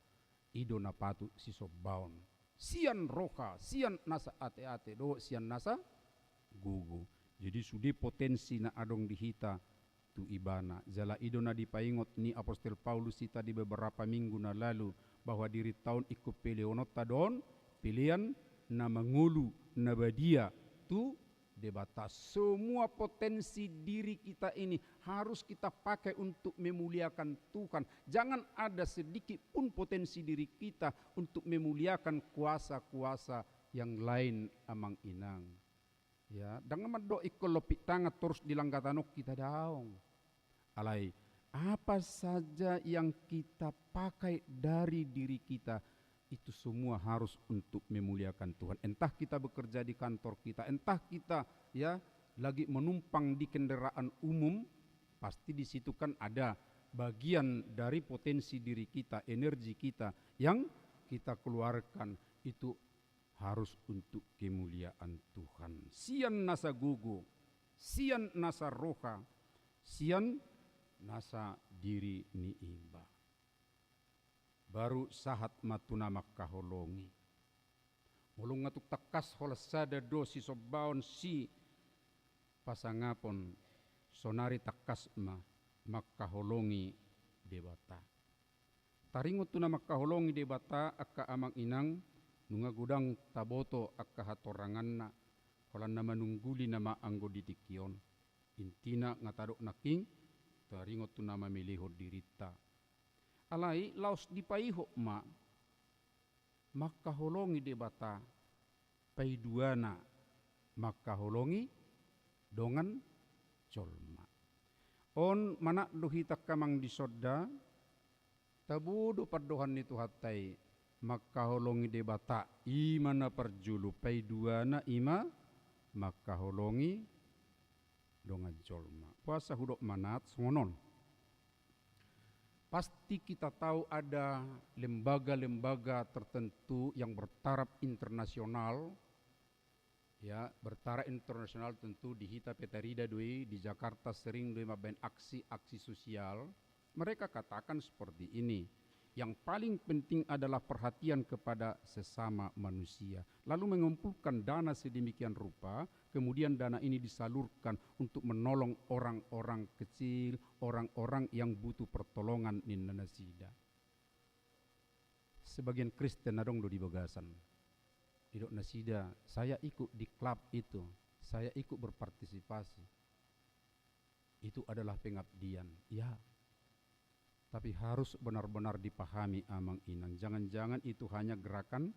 ido napatu si sobaon sian roka sian nasa ate do sian nasa gugu. Jadi sudi potensi na adong dihita tu ibana jala ido na dipaingot ni Apostol Paulus ita di beberapa minggu na lalu bahwa diri tahun ikut peleonot tadon pilihan na mengulu na badia tu debata. Semua potensi diri kita ini harus kita pakai untuk memuliakan Tuhan. Jangan ada sedikit pun potensi diri kita untuk memuliakan kuasa-kuasa yang lain amang inang. Ya, dengan mado ikolopik tangan terus dilanggatanok kita daong. Alai, apa saja yang kita pakai dari diri kita itu semua harus untuk memuliakan Tuhan. Entah kita bekerja di kantor kita, entah kita ya lagi menumpang di kendaraan umum, pasti di situ kan ada bagian dari potensi diri kita, energi kita yang kita keluarkan itu harus untuk kemuliaan Tuhan. Sian nasa gugu, sian nasa roha, sian nasa diri ni imba. Baru sahat matuna makaholongi. Mulung ngatuk takas hola sada do si sobaon si pasangapon sonari takas makaholongi debata. Taringot tuna makaholongi debata akka amang inang nunga gudang taboto akka hatoranganna holan na manungguli nama anggo ditikyon. Intina ngatadok naking taringot tuna mamilihod dirita. Alai laos dipaihok makaholongi debata paiduana makaholongi dongan colma. On manak dohita kamang disoda tabudo padohan itu hatai makaholongi debata imana perjulu paiduana ima makaholongi dongan colma. Puasa hudok manat songonon. Pasti kita tahu ada lembaga-lembaga tertentu yang bertaraf internasional, ya bertaraf internasional tentu di Hita Petarida Dwi di Jakarta sering Dwi maben aksi-aksi sosial. Mereka katakan seperti ini, yang paling penting adalah perhatian kepada sesama manusia. Lalu mengumpulkan dana sedemikian rupa, kemudian dana ini disalurkan untuk menolong orang-orang kecil, orang-orang yang butuh pertolongan di nasida. Sebagian Kristen adong do di Bagasan. Di nasida, saya ikut di klub itu, saya ikut berpartisipasi. Itu adalah pengabdian. Ya. Tapi harus benar-benar dipahami amang inang. Jangan-jangan itu hanya gerakan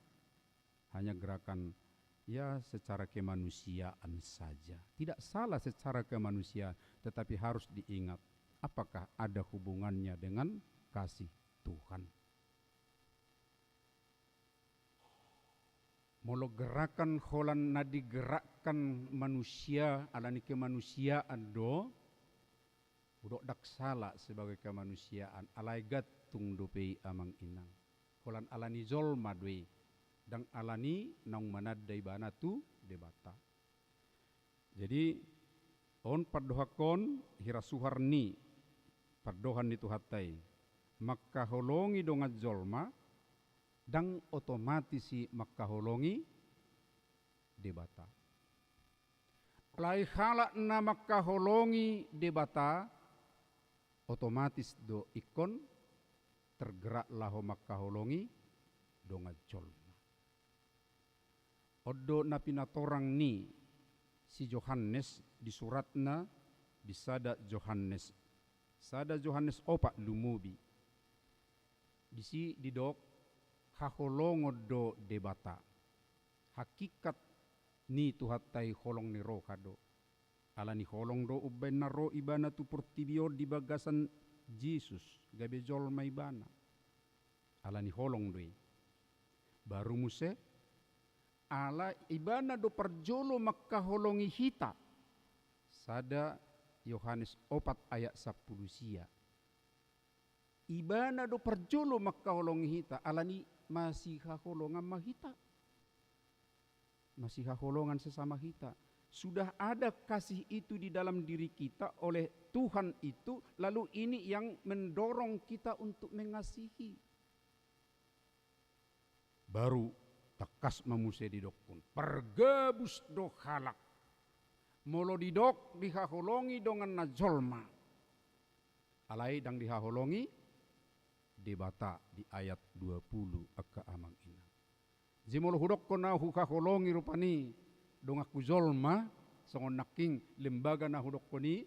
ya secara kemanusiaan saja. Tidak salah secara kemanusiaan, tetapi harus diingat apakah ada hubungannya dengan kasih Tuhan. Molo gerakan holan na digerakkan manusia alani kemanusiaan do udok dak salah sebagai kemanusiaan alai gatung dopei amang inang. Holan alani zolma doi dang alani naung manadday bana tu debata. Jadi on padohakon hirasuharni padohan itu hatai makkaholongi donga jolma dang otomatisi makkaholongi debata. Lai halak na makkaholongi debata otomatis do ikon tergerak laho makkaholongi donga jolma. Odo na pinatorang ni si Yohanes di suratna di sada Yohanes. Sada Yohanes opat lumubi. Disi didok haholongo do debata. Hakikat ni tuhatai holong ni roh kado. Ala ni holong do uben na roh ibana tu portibio di bagasan Jesus. Gabe jolma ibana. Ala ni holong doi. Baru muse ala ibana do parjolo makkaholongi hita. Sada Yohanes 4 ayat 10 sia. Ibana do parjolo makkaholongi hita alani masih haholongan mahita. Masih haholongan sesama kita. Sudah ada kasih itu di dalam diri kita oleh Tuhan itu, lalu ini yang mendorong kita untuk mengasihi. Baru takas mamuse didokun. Pergabus do halak. Molo didok dihaholongi dengan najolma. Alai dang dihaholongi debata di ayat 20 akka amang ina. Jimolo hudok ko na hukaholongi rupani dong aku jolma songon naking lembaga na hudok ko ni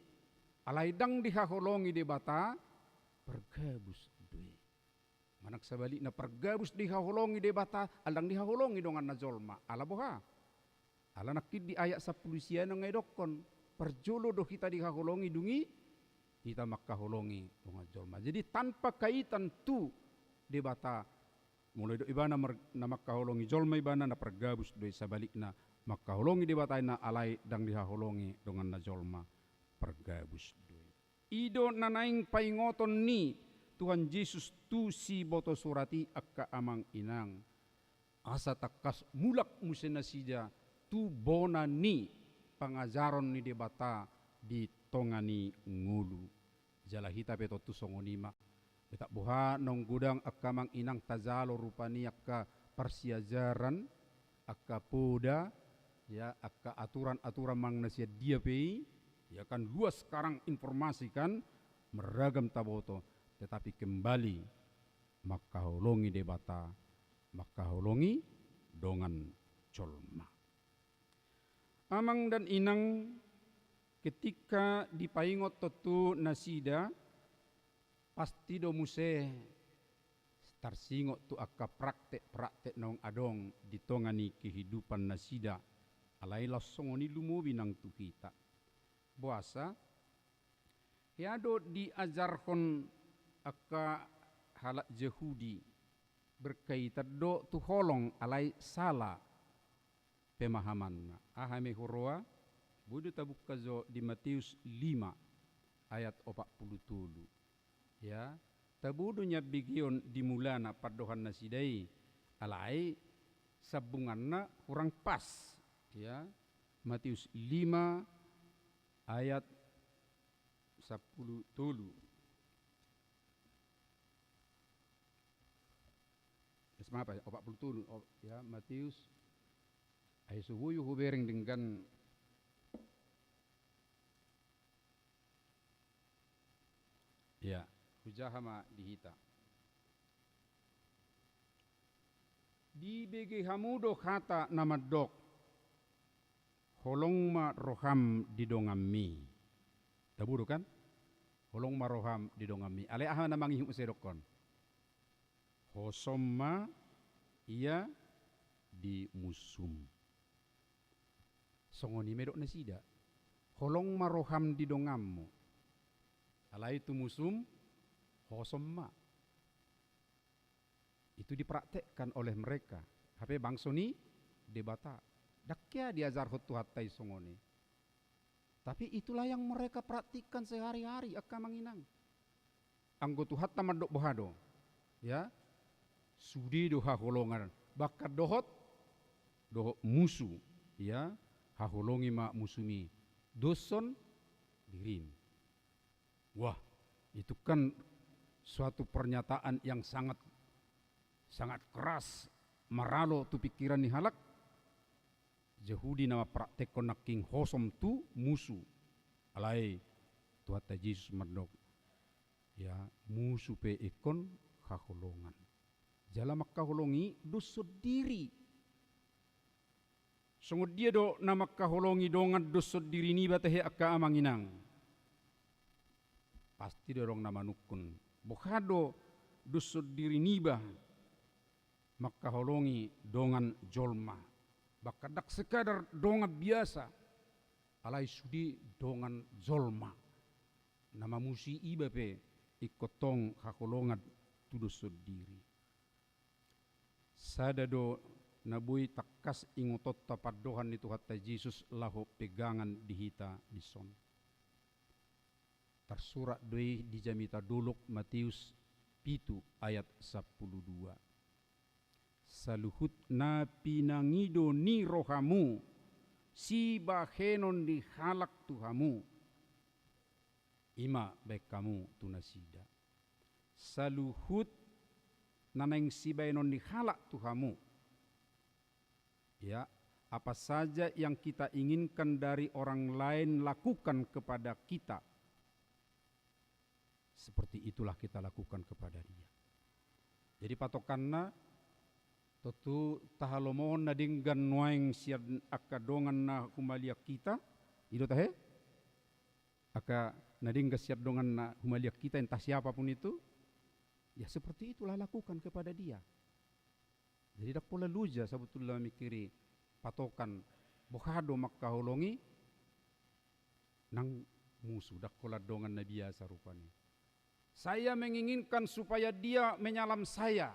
alai dang dihaholongi debata pergabus doi. Manak sabalik na pergabus dihaholongi debata alang dihaholongi dongan na jolma. Ala boha. Ala nakid di ayat 10 siya na ngay dokon. Perjolo do kita dihaholongi dungi kita makkaholongi dongan jolma. Jadi tanpa kaitan tu debata mulai do ibana na makkaholongi jolma ibana na pergabus doi sabalik na makkaholongi debata na alai dang dihaholongi dongan na jolma pergabus doi. Ido nanaing paingoton ni Tuhan Yesus tu si boto surati akka amang inang. Asa takas mulak musena sida tu bona ni pangajaron ni debata di tongani ngulu. Jala hita peto tu songonima. Betak buha nong gudang akka mang inang tazalo rupani akka persiajaran akka poda ya akka aturan-aturan mang nasia dia pei ya kan luas sekarang informasikan meragam taboto tetapi kembali makkaholongi debata makkaholongi dongan colma. Amang dan inang ketika dipaingot totu nasida pasti do muse tarsingot tu akka praktek nong adong ditongani kehidupan nasida alai lasongoni lumubi nang tu kita. Puasa yado diajarkon akka halak Yahudi berkaitan do tu holong alai salah pemahaman. Ahame horoa budu tabukkazo di Matius 5 ayat 47. Ya, tabudunya bigion dimulana padohan nasidai alai sabunganna kurang pas. Ya, Matius 5 ayat 10 tulu. Esma apa ya? 40 tulu. Ya, Matius ay suhuyu hubering dengan ya, hujahama dihita. Di bege hamudo kata nama dok holong ma roham di dongami. Taburu kan? Holong ma roham di dongami. Ale aha namang ihum sedokon. Hosomma ia di musum. Songoni medok nasida. Holong ma roham di dongammu. Ala itu musum hosomma. Itu dipraktekkan oleh mereka. Hape bangsoni debata. Dakya diajar hotu hatai songoni. Tapi itulah yang mereka praktikkan sehari-hari akka manginang. Anggotu hatta madok bohado. Ya. Sudi do haholongan bakar dohot musuh, ya, haholongi ma musumi doson dirim. Wah, itu kan suatu pernyataan yang sangat keras, maralo tu pikiran ni halak. Jehudi nama praktekon naking hosom tu musuh. Alai tuata Yesus merdok, ya, musuh pe ikon haholongan. Jala makaholongi dosa diri. Sungguh dia do nama kaholongi dongan dosa diri ni batahe akka amanginang. Pasti dorong nama nukun. Bokado dosa diri niba makaholongi dongan jolma. Bakadak sekadar dongan biasa. Alai sudi dongan jolma. Nama musi iba pe ikotong hakolongat tu dosa diri. Sadado nabui takas ingotot tapadohan itu hatta Yesus laho pegangan dihita di son. Tersurat doi di jamita dolok Matius 7 ayat 12. Saluhut na pinangido ni rohamu si bahenon di halak tuhamu. Ima baik kamu tunasida. Saluhut naneng si bahenon di halak tuhamu. Ya, apa saja yang kita inginkan dari orang lain lakukan kepada kita. Seperti itulah kita lakukan kepada dia. Jadi patokanna tentu tahalomohon na dinggan nuaing siad akadongan na humalia kita. Ido tahe? Aka nadingga siad dongan na humalia kita entah siapapun itu. Ya seperti itulah lakukan kepada dia. Jadi dak pola luja sebetulnya mikiri patokan bokado makaholongi nang musuh dak pola dongan na biasa rupanya. Saya menginginkan supaya dia menyalam saya.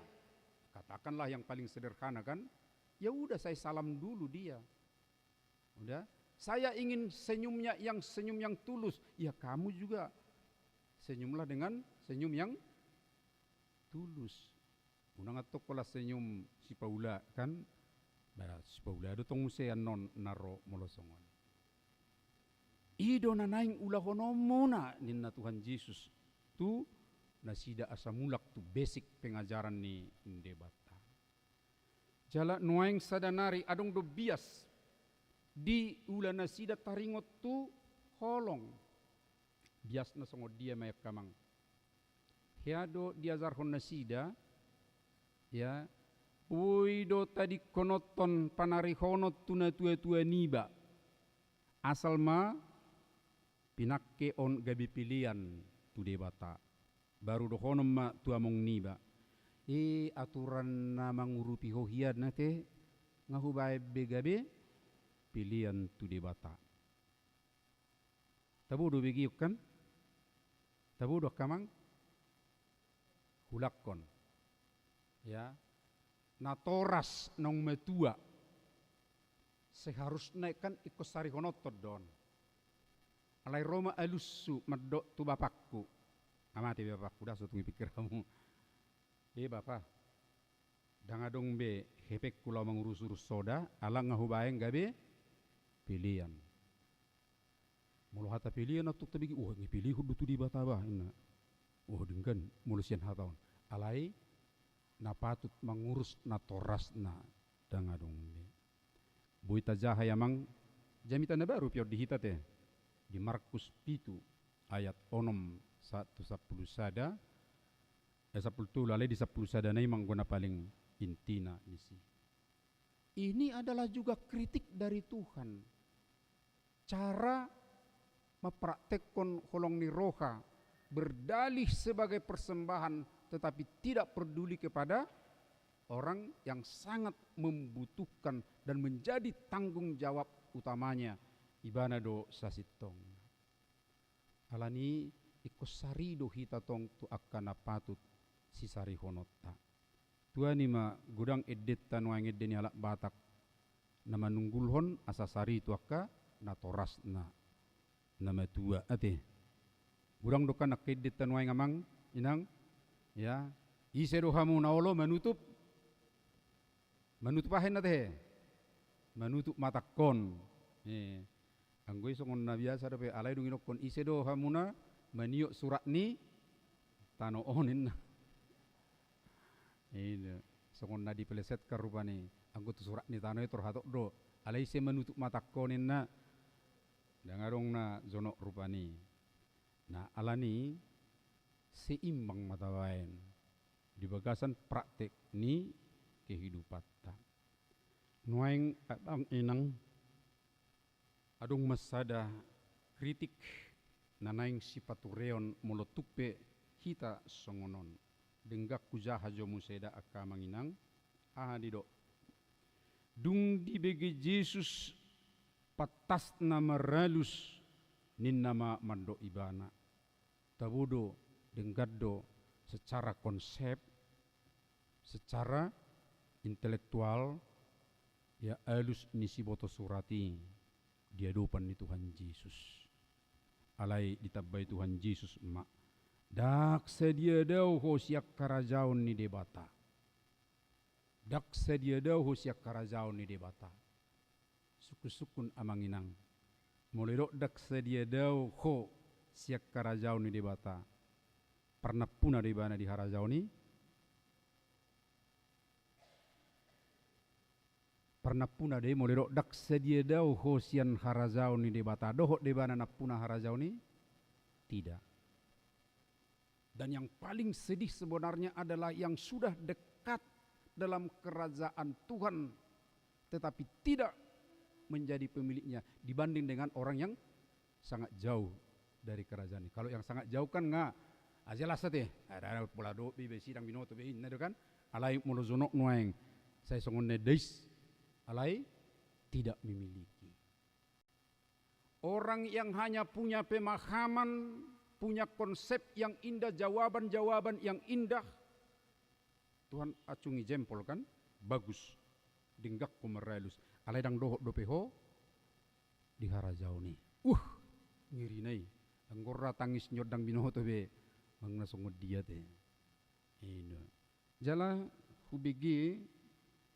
Katakanlah yang paling sederhana kan? Ya udah saya salam dulu dia. Udah, saya ingin senyumnya yang senyum yang tulus. Ya kamu juga senyumlah dengan senyum yang tulus. Unang atok pala senyum si Paula kan, si Paula do tong musean non naro molosongon. Ido na naing ulahono muna ninna Tuhan Yesus tu nasida asamulak tu basic pengajaran ni debata. Jala nuaing sadanari adong do bias di ula nasida taringot tu holong. Bias na songo dia mayak kamang. Hiado diazarhon nasida. Ya, puido tadi konoton panarihonot tuna tua niba. Asal ma pinakke on gabi pilihan tu debata. Baru dohonom ma tuamong niba. Aturan na mangurupi hohiad nate ngahubai begabe pilihan tu debata. Tabudo begiuk kan? Tabudo kamang hulakon. Ya, natoras nong metua seharusnya kan ikut sari honotot don. Alai Roma alusu medok tu bapakku. Amati bapakku dah suatu pikir kamu. Bapak, dangadong be hepek kula mengurus-urus soda, alang ngahubayang gabe pilihan. Mulu hata pilihan atau tabigi, ngipilih hudu tu di bataba ina. Denggan mulusian hataon. Alai na patut mengurus na toras na dangadong be. Buita jaha yamang jamita na baru pior dihita te di Markus 7 ayat 1:10 sada 10 lalai di 10 sada nai manggona paling intina isi. Ini adalah juga kritik dari Tuhan. Cara mempraktekkan holong ni roha berdalih sebagai persembahan tetapi tidak peduli kepada orang yang sangat membutuhkan dan menjadi tanggung jawab utamanya ibanado sasitong. Alani ikosari do hita tong tu akana patut sisari honota. Tuani ma gudang edit tanwang edeni alak batak nama nunggulhon asasari tu akka na toras na nama tua ate. Gudang dokan nak edit tanwang amang inang. Ya, isedo hamu naolo menutup Manutup ahen na teh, manutup matakon. Anggoy songon na biasa dape alay dung inokon ise do hamuna maniok surat ni tano onin na. Ini songon na dipeleset karupani anggo tu surat ni tano itu hatok do alay ise manutup matakonin na dangarong na zonok rupani. Nah alani seimbang matawain di bagasan praktek ni kehidupan ta. Nuaing abang inang adung masada kritik nanaing sipatureon molotupe hita songonon denggak kujaha jo museda aka manginang dido dung dibege Jesus patas nama ralus nin nama mando ibana tabudo denggado secara konsep secara intelektual ya alus nisi boto surati dia dopan ni Tuhan Yesus alai ditabai Tuhan Yesus emak dak sedia dau ho siak karajaun ni debata dak sedia dau ho siak karajaun ni debata suku-sukun amanginang mulai dok dak sedia dau ho siak karajaun ni debata pernah puna di bana di harajaun ni pernah puna deh mulai dok dak sedia dau hosian harazau ni debata dohok debana nak puna harazau ni tidak. Dan yang paling sedih sebenarnya adalah yang sudah dekat dalam kerajaan Tuhan tetapi tidak menjadi pemiliknya dibanding dengan orang yang sangat jauh dari kerajaan ini. Kalau yang sangat jauh kan nggak ajalah sate ada pola do bi sidang binoto be inna kan alai mulozonok nueng saya songon nedis alai tidak memiliki. Orang yang hanya punya pemahaman, punya konsep yang indah, jawaban-jawaban yang indah. Tuhan acungi jempol kan, bagus. Dinggak kumerelus. Alai dang dohok dopeho di harajau ni. Ngiri nai. Anggora tangis nyodang binoto be. Mangna songod dia te. Ino. Jala hubigi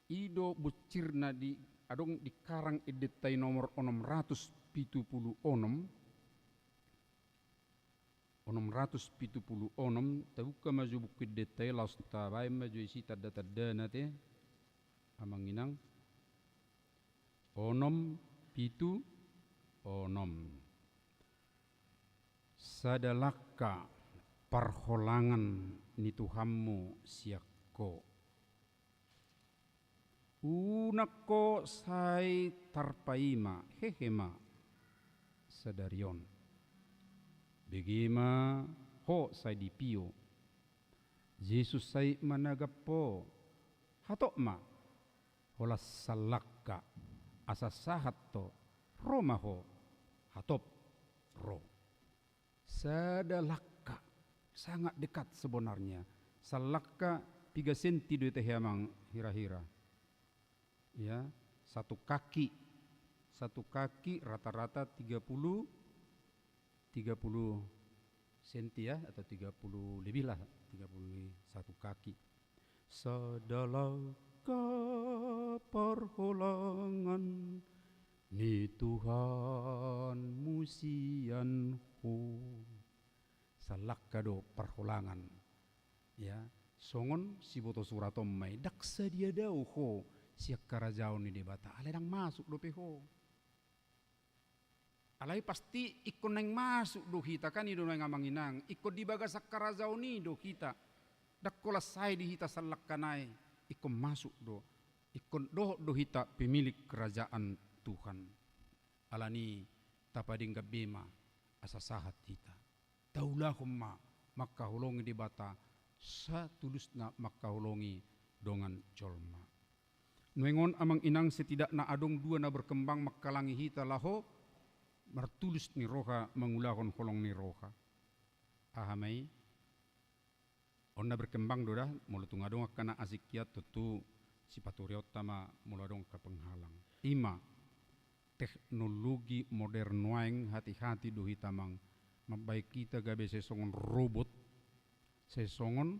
ido bucirna di adong di karang edetai nomor 676 tabuka maju buku detai laus tabai maju isi tada nate amanginang 676 sadalaka parholangan ni Tuhanmu siakko unako sai tarpaima hehema sadarion begima ho sai dipio Yesus sai managapo hatok ma holas salakka asasahatto romaho hatop ro sadalakka sangat dekat sebenarnya salakka 3 senti do teh amang hira-hira ya satu kaki rata-rata 30 senti ya atau 30 lebih lah 31 kaki sadalaka perholangan ni Tuhan musianku salakka do perholangan ya songon si boto suratom mai dak sedia dau ho siak karajau ni debata alai dang masuk do peho alai pasti ikon nang masuk do hita kan ido nang amanginang ikon di bagasak karajau ni do hita dak kola sai di hita salak kanai ikon masuk do ikon do hita pemilik kerajaan Tuhan alani tapading gabima asasahat hita taulahumma maka hulongi debata satulusna maka hulongi dongan colma nuengon amang inang setidak na adong dua na berkembang makalangi hita laho martulus ni roha mengulahon holong ni roha ahamai onna berkembang dodah mulutung adong kana asikiat tutu sipaturiot tama muladong ka penghalang ima teknologi modern waeng hati-hati do hitamang mabaik kita gabe sesongon robot sesongon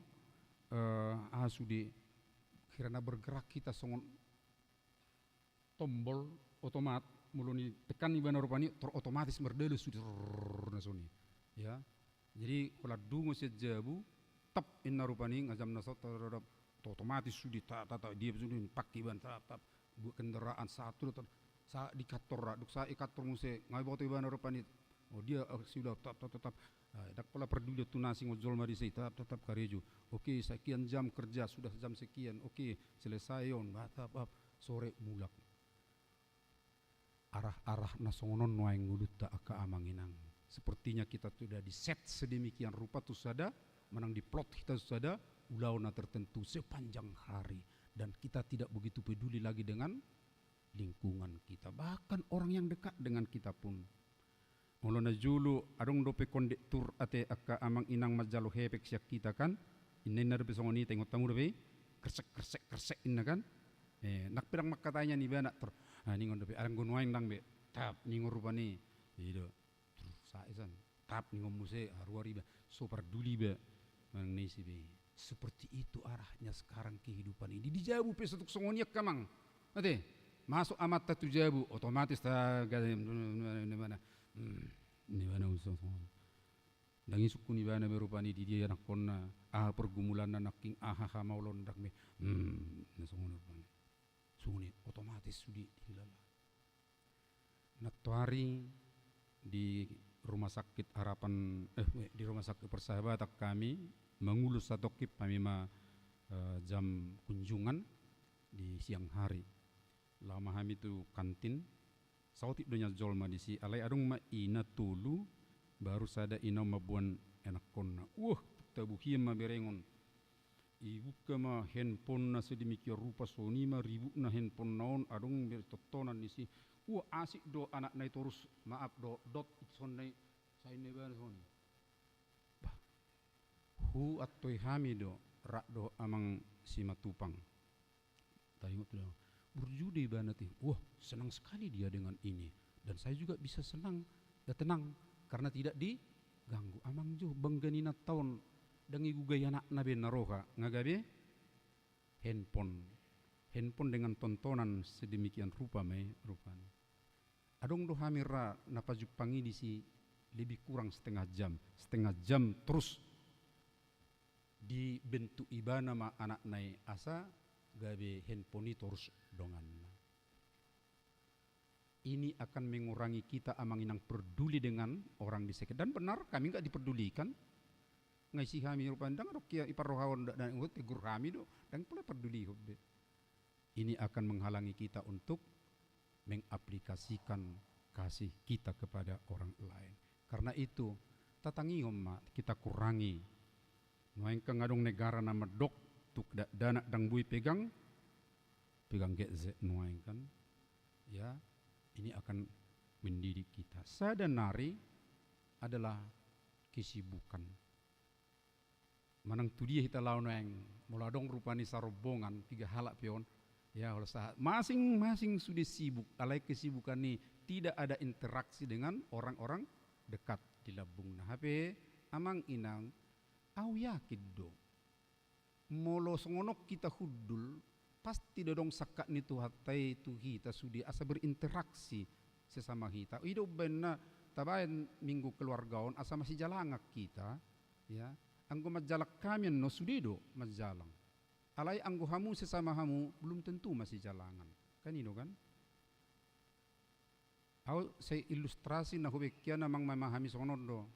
asudi kirana bergerak kita songon tombol otomat muluni tekan ibana rupani otomatis merdelu sudah nasoni ya. Jadi kalau dungo sejabu tap inna rupani ngajam nasot otomatis sudah tata dia sudah pakai ban tap buat kendaraan satu sa dikator duk sa ikator muse ngai boto ibana rupani oh dia sudah tetap dak pula peduli tu nasi ngojol mari sei tetap kareju oke sekian jam kerja sudah jam sekian oke selesai on batap sore mulak arah-arah nasongonon nuai nguluta aka amanginang sepertinya kita sudah di set sedemikian rupa tu sada menang di plot kita sada ulauna tertentu sepanjang hari dan kita tidak begitu peduli lagi dengan lingkungan kita bahkan orang yang dekat dengan kita pun mulana julu adong dope kondektur ate aka amang inang majalo hepek siak kita kan inna dope songoni tengok tamu dope kersek inna kan nak pirang makatanya ni bana ter ningon dope arang gunwaing dang be tap ningon rupani ido saisan tap ningon muse haruari be so peduli be mang nesi be seperti itu arahnya sekarang kehidupan ini dijauh pe setuk songoniak kamang ate masuk amat tatu jabu otomatis ta mana ni mana usaha dangi suku ni bana berupani di dia anak konna pergumulan anak king maulon dak me nasongono pan suni otomatis sudi hilala natuari di rumah sakit harapan di rumah sakit persahabatan kami mengulus satu kip kami jam kunjungan di siang hari lama kami tu kantin sautik donya jolma di si alai adung ma ina tulu baru sada ina mabuan enak konna tabuhiem ma berengon ibu kama handphone na sedemikian rupa soni ma ribu na handphone naon adung bertotonan di si asik do anak nai terus maaf do dot sonai sai ne ban soni atoi hami do rak do amang si matupang tayung tu berjudi banget senang sekali dia dengan ini dan saya juga bisa senang dan tenang karena tidak diganggu amang jo bangganina tahun dangi gugay anak nabe naroha ngagabe handphone dengan tontonan sedemikian rupa rupanya adong do hamira napajupangi di si lebih kurang setengah jam terus dibentuk ibana ma anak nai asa gabe handphone terus dongan. Ini akan mengurangi kita amanginang peduli dengan orang di sekitar dan benar kami enggak diperdulikan ngai si kami rupandang dok ya ipar rohawan dan ngut tegur kami do dan pula peduli hobbe. Ini akan menghalangi kita untuk mengaplikasikan kasih kita kepada orang lain. Karena itu tatangi homma kita kurangi nuaing kangadong negara nama dok tuk dana dang bui pegang GZ nuaing kan ya ini akan mendidik kita sadanari adalah kesibukan manang tu dia kita lawan yang muladong rupani sarobongan 3 halak pion ya oleh saat masing-masing sudah sibuk alai kesibukan ini tidak ada interaksi dengan orang-orang dekat di labung nah HP amang inang au yakin do molo songonok kita hudul pasti dodong sakat ni tu hatai tu kita sudi asa berinteraksi sesama kita ido benna tabayan minggu keluargaon asa masih jalangak kita ya anggo majalak kami no sudido majalang alai anggo hamu sesama hamu belum tentu masih jalangan kan ino kan au saya ilustrasi na hubekia namang memahami sonon do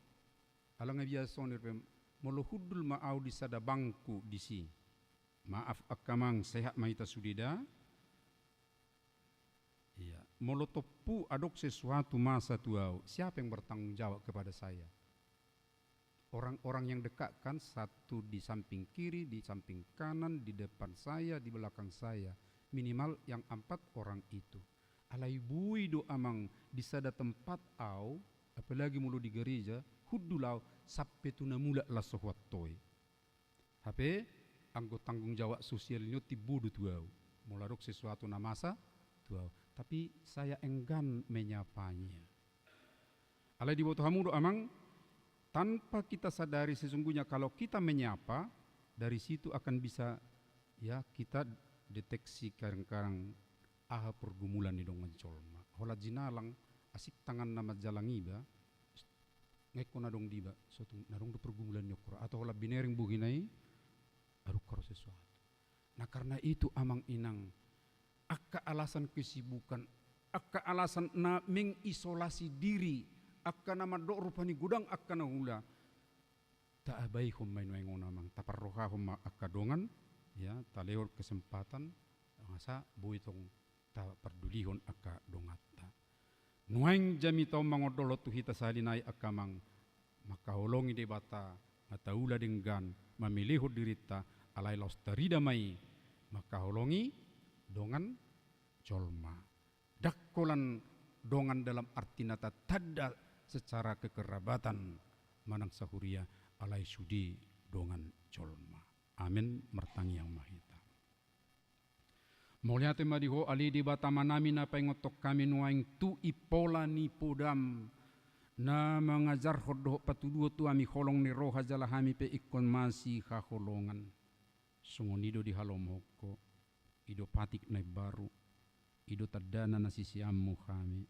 alang biasa nirpem molo hudul ma au di sada bangku di si maaf akamang sehat maita sudida iya molo topu adok sesuatu masa tuau siapa yang bertanggung jawab kepada saya orang-orang yang dekat kan satu di samping kiri di samping kanan di depan saya di belakang saya minimal yang 4 orang itu alai bui do amang di sada tempat au apalagi mulu di gereja hudulau sampai tu namula la sohwatoi HP anggo tanggung jawab sosialnya tibudu tuau mularuk sesuatu namasa tuau tapi saya enggan menyapanya alai di boto hamudo amang tanpa kita sadari sesungguhnya kalau kita menyapa dari situ akan bisa ya kita deteksi karang-karang aha pergumulan ni dongan colma hola jinalang asik tangan nama jalangi ba ngeko na dong diba suatu narong do pergumulan nyokora atau hola binering buginai aru karo sesuatu. Nah karena itu amang inang akka alasan kesibukan, akka alasan na mengisolasi diri, akka nama do rupani gudang akka na hula. Ta abai hum main wengon amang taparroha hum akka dongan ya taleur kesempatan ngasa buitong ta perdulihon akka dongatta. Nuaing jami tau mangodolo tu hita salinai akka mang makaholongi de bata mataula denggan memilihu dirita alai los tarida mai makaholongi dongan colma. Dakkolan dongan dalam arti nata tada secara kekerabatan manang sahuria alai sudi dongan colma. Amin mertangi yang mahita. Moliate madiho ali di bata manami na pengotok kami nuaing tu ipola ni podam na mengajar hodoh patuduo tu ami holong ni roha jalahami pe ikon masih kaholongan. Sungonido di halomoko, ido patik naik baru, ido tadana nasi siamu kami,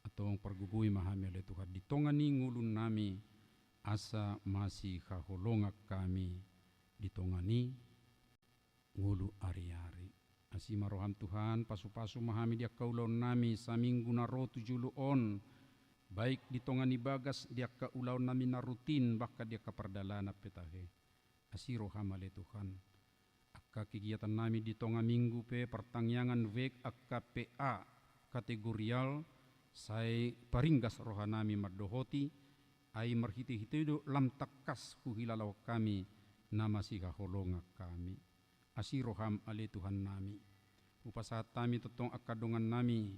atau pergubui mahami oleh Tuhan. Di tongani ngulun nami, asa masih kaholongak kami, di tongani ngulu ari-ari. Asima roham Tuhan, pasu-pasu mahami dia kaulaun nami, saminggu naro 7 on, baik di tongani bagas dia kaulaun nami narutin, bahkan dia kapardalana petahe. Asiroham oleh Tuhan. Akka kegiatan nami di tonga minggu pe pertangyangan wek akka PA kategorial sai paringgas roha nami mardohoti ai marhiti-hitido lam takas huhilalau kami nama siha holonga kami asiroham ale Tuhan nami upasahat kami totong akadongan nami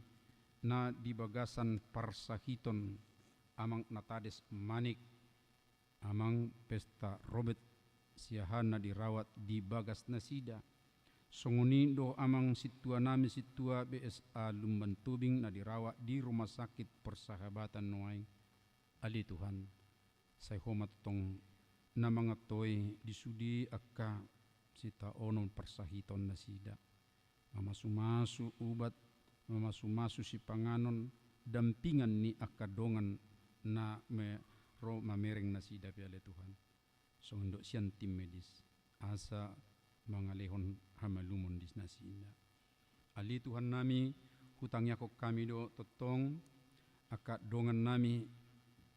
na di bagasan parsahiton amang natades manik amang pesta robet siahana dirawat di bagas nasida songonindo amang situa nami situa BSA Lumban Tubing na dirawat di rumah sakit persahabatan nuai ali Tuhan saya hormat tong na mga toy disudi akka sita onon persahiton nasida mamasumasu ubat mamasumasu si panganon dampingan ni akadongan na mamereng nasida piale Tuhan. So untuk sian tim medis asa mangalehon hamalumon dis nasina ali Tuhan nami hutangnya kok kami do totong akak dongan nami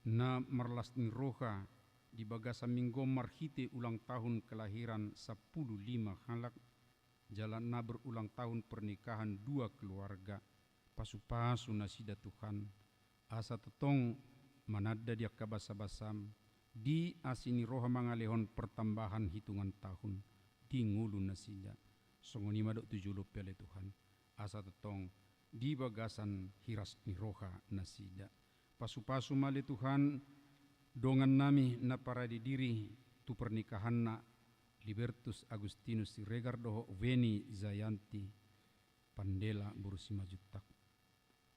na merlas roha di bagasa minggu marhite ulang tahun kelahiran 15 halak jalan na berulang tahun pernikahan 2 keluarga pasu-pasu nasida Tuhan asa totong manada dia kabasa-basam di asini roha mangalehon pertambahan hitungan tahun di ngulu nasida songoni madok 7 pele Tuhan asa tetong di bagasan hiras ni roha nasida pasu-pasu male Tuhan dongan nami na para di diri tu pernikahan na Libertus Agustinus Siregar doho Veni Zayanti Pandela Burusima Jutak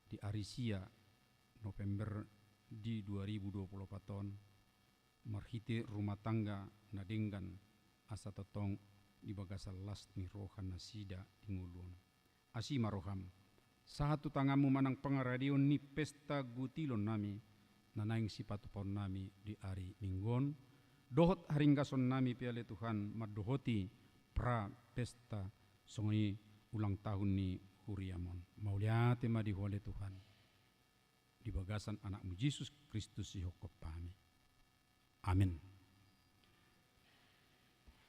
di Arisia November di 2024 tahun marhite rumah tangga nadenggan asa totong di bagasa las ni rohan nasida ingulun asima roham satu tangamu manang pengaradion ni pesta gutilon nami nanaing sipatu pon nami di ari minggon dohot haringgason nami piale Tuhan madohoti pra pesta songi ulang tahun ni huriamon mauliate ma dihole Tuhan di bagasan anakmu Yesus Kristus sihokop pami. Amin.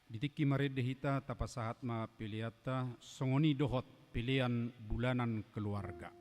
Ditiki marede hita tapasahat ma piliata songoni dohot pilihan bulanan keluarga.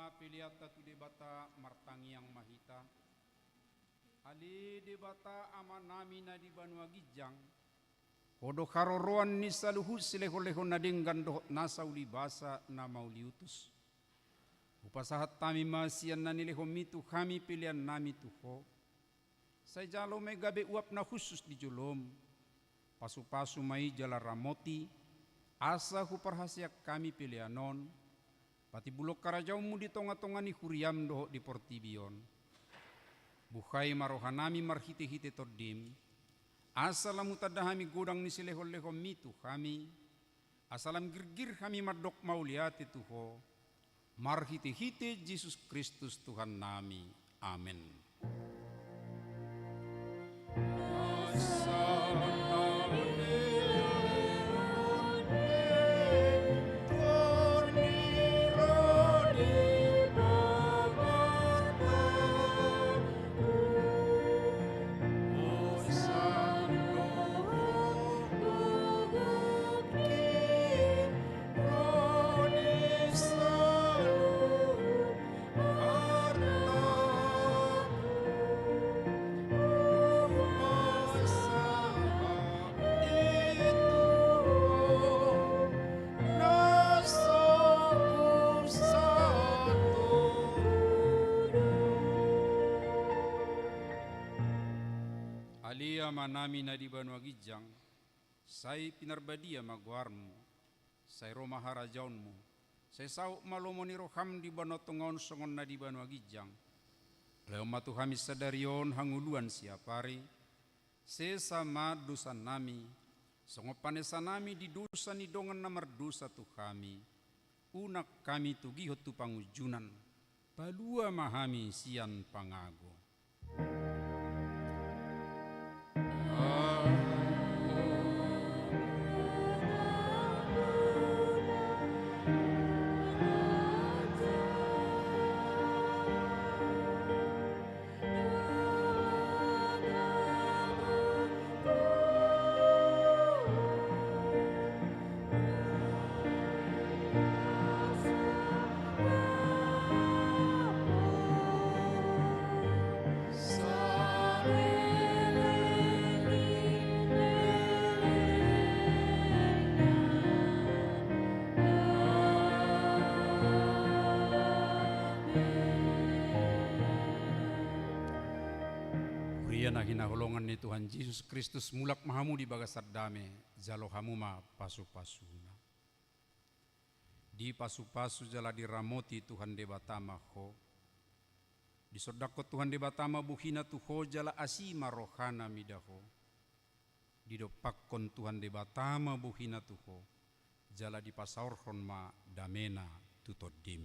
ma piliata tu debata martangi yang mahita. Ali debata amanami na di Banua Gijang. Kodo karoroan ni saluhut sileho-leho na dinggan dohot nasa uli basa na mauliutus. Upasahat tami masian na nileho mitu kami pilihan nami tuho. Say jalo may gabi uap na khusus di julom. Pasu-pasu may jala ramoti. Asa huparhasyak kami pilihanon. Pati bulok karajaw mo di tonga-tonga ni Huriam doho di Portibion. Buhay marohanami marhite-hite todim. Asalam utadahami gudang ni sileho-leho mitu kami. Asalam girgir kami madok mauliati tuho. Marhite-hite Yesus Kristus Tuhan nami. Amin. Alia manami na di Banua Gijang, say pinarbadia magwarmu, say Roma harajaunmu, say sauk malomoni roham di Banotongon songon na di Banua Gijang, leo matu hamis sadarion hanguluan siapari, sesama dosa nami, songopanesa nami di dosa ni dongan na mardosa tu kami, unak kami tu gihot tu pangujunan, palua mahami sian pangago. Na hinahulongan ni Tuhan Yesus Kristus mulak mahamu di bagasar dame jalo hamuma pasu-pasuna. Di pasu-pasu jala diramoti Tuhan debatama ho. Di sodako Tuhan debatama buhina tuho jala asima rohana midaho. Di dopakkon Tuhan debatama buhina tuho jala di pasaurhon ma damena tutodim.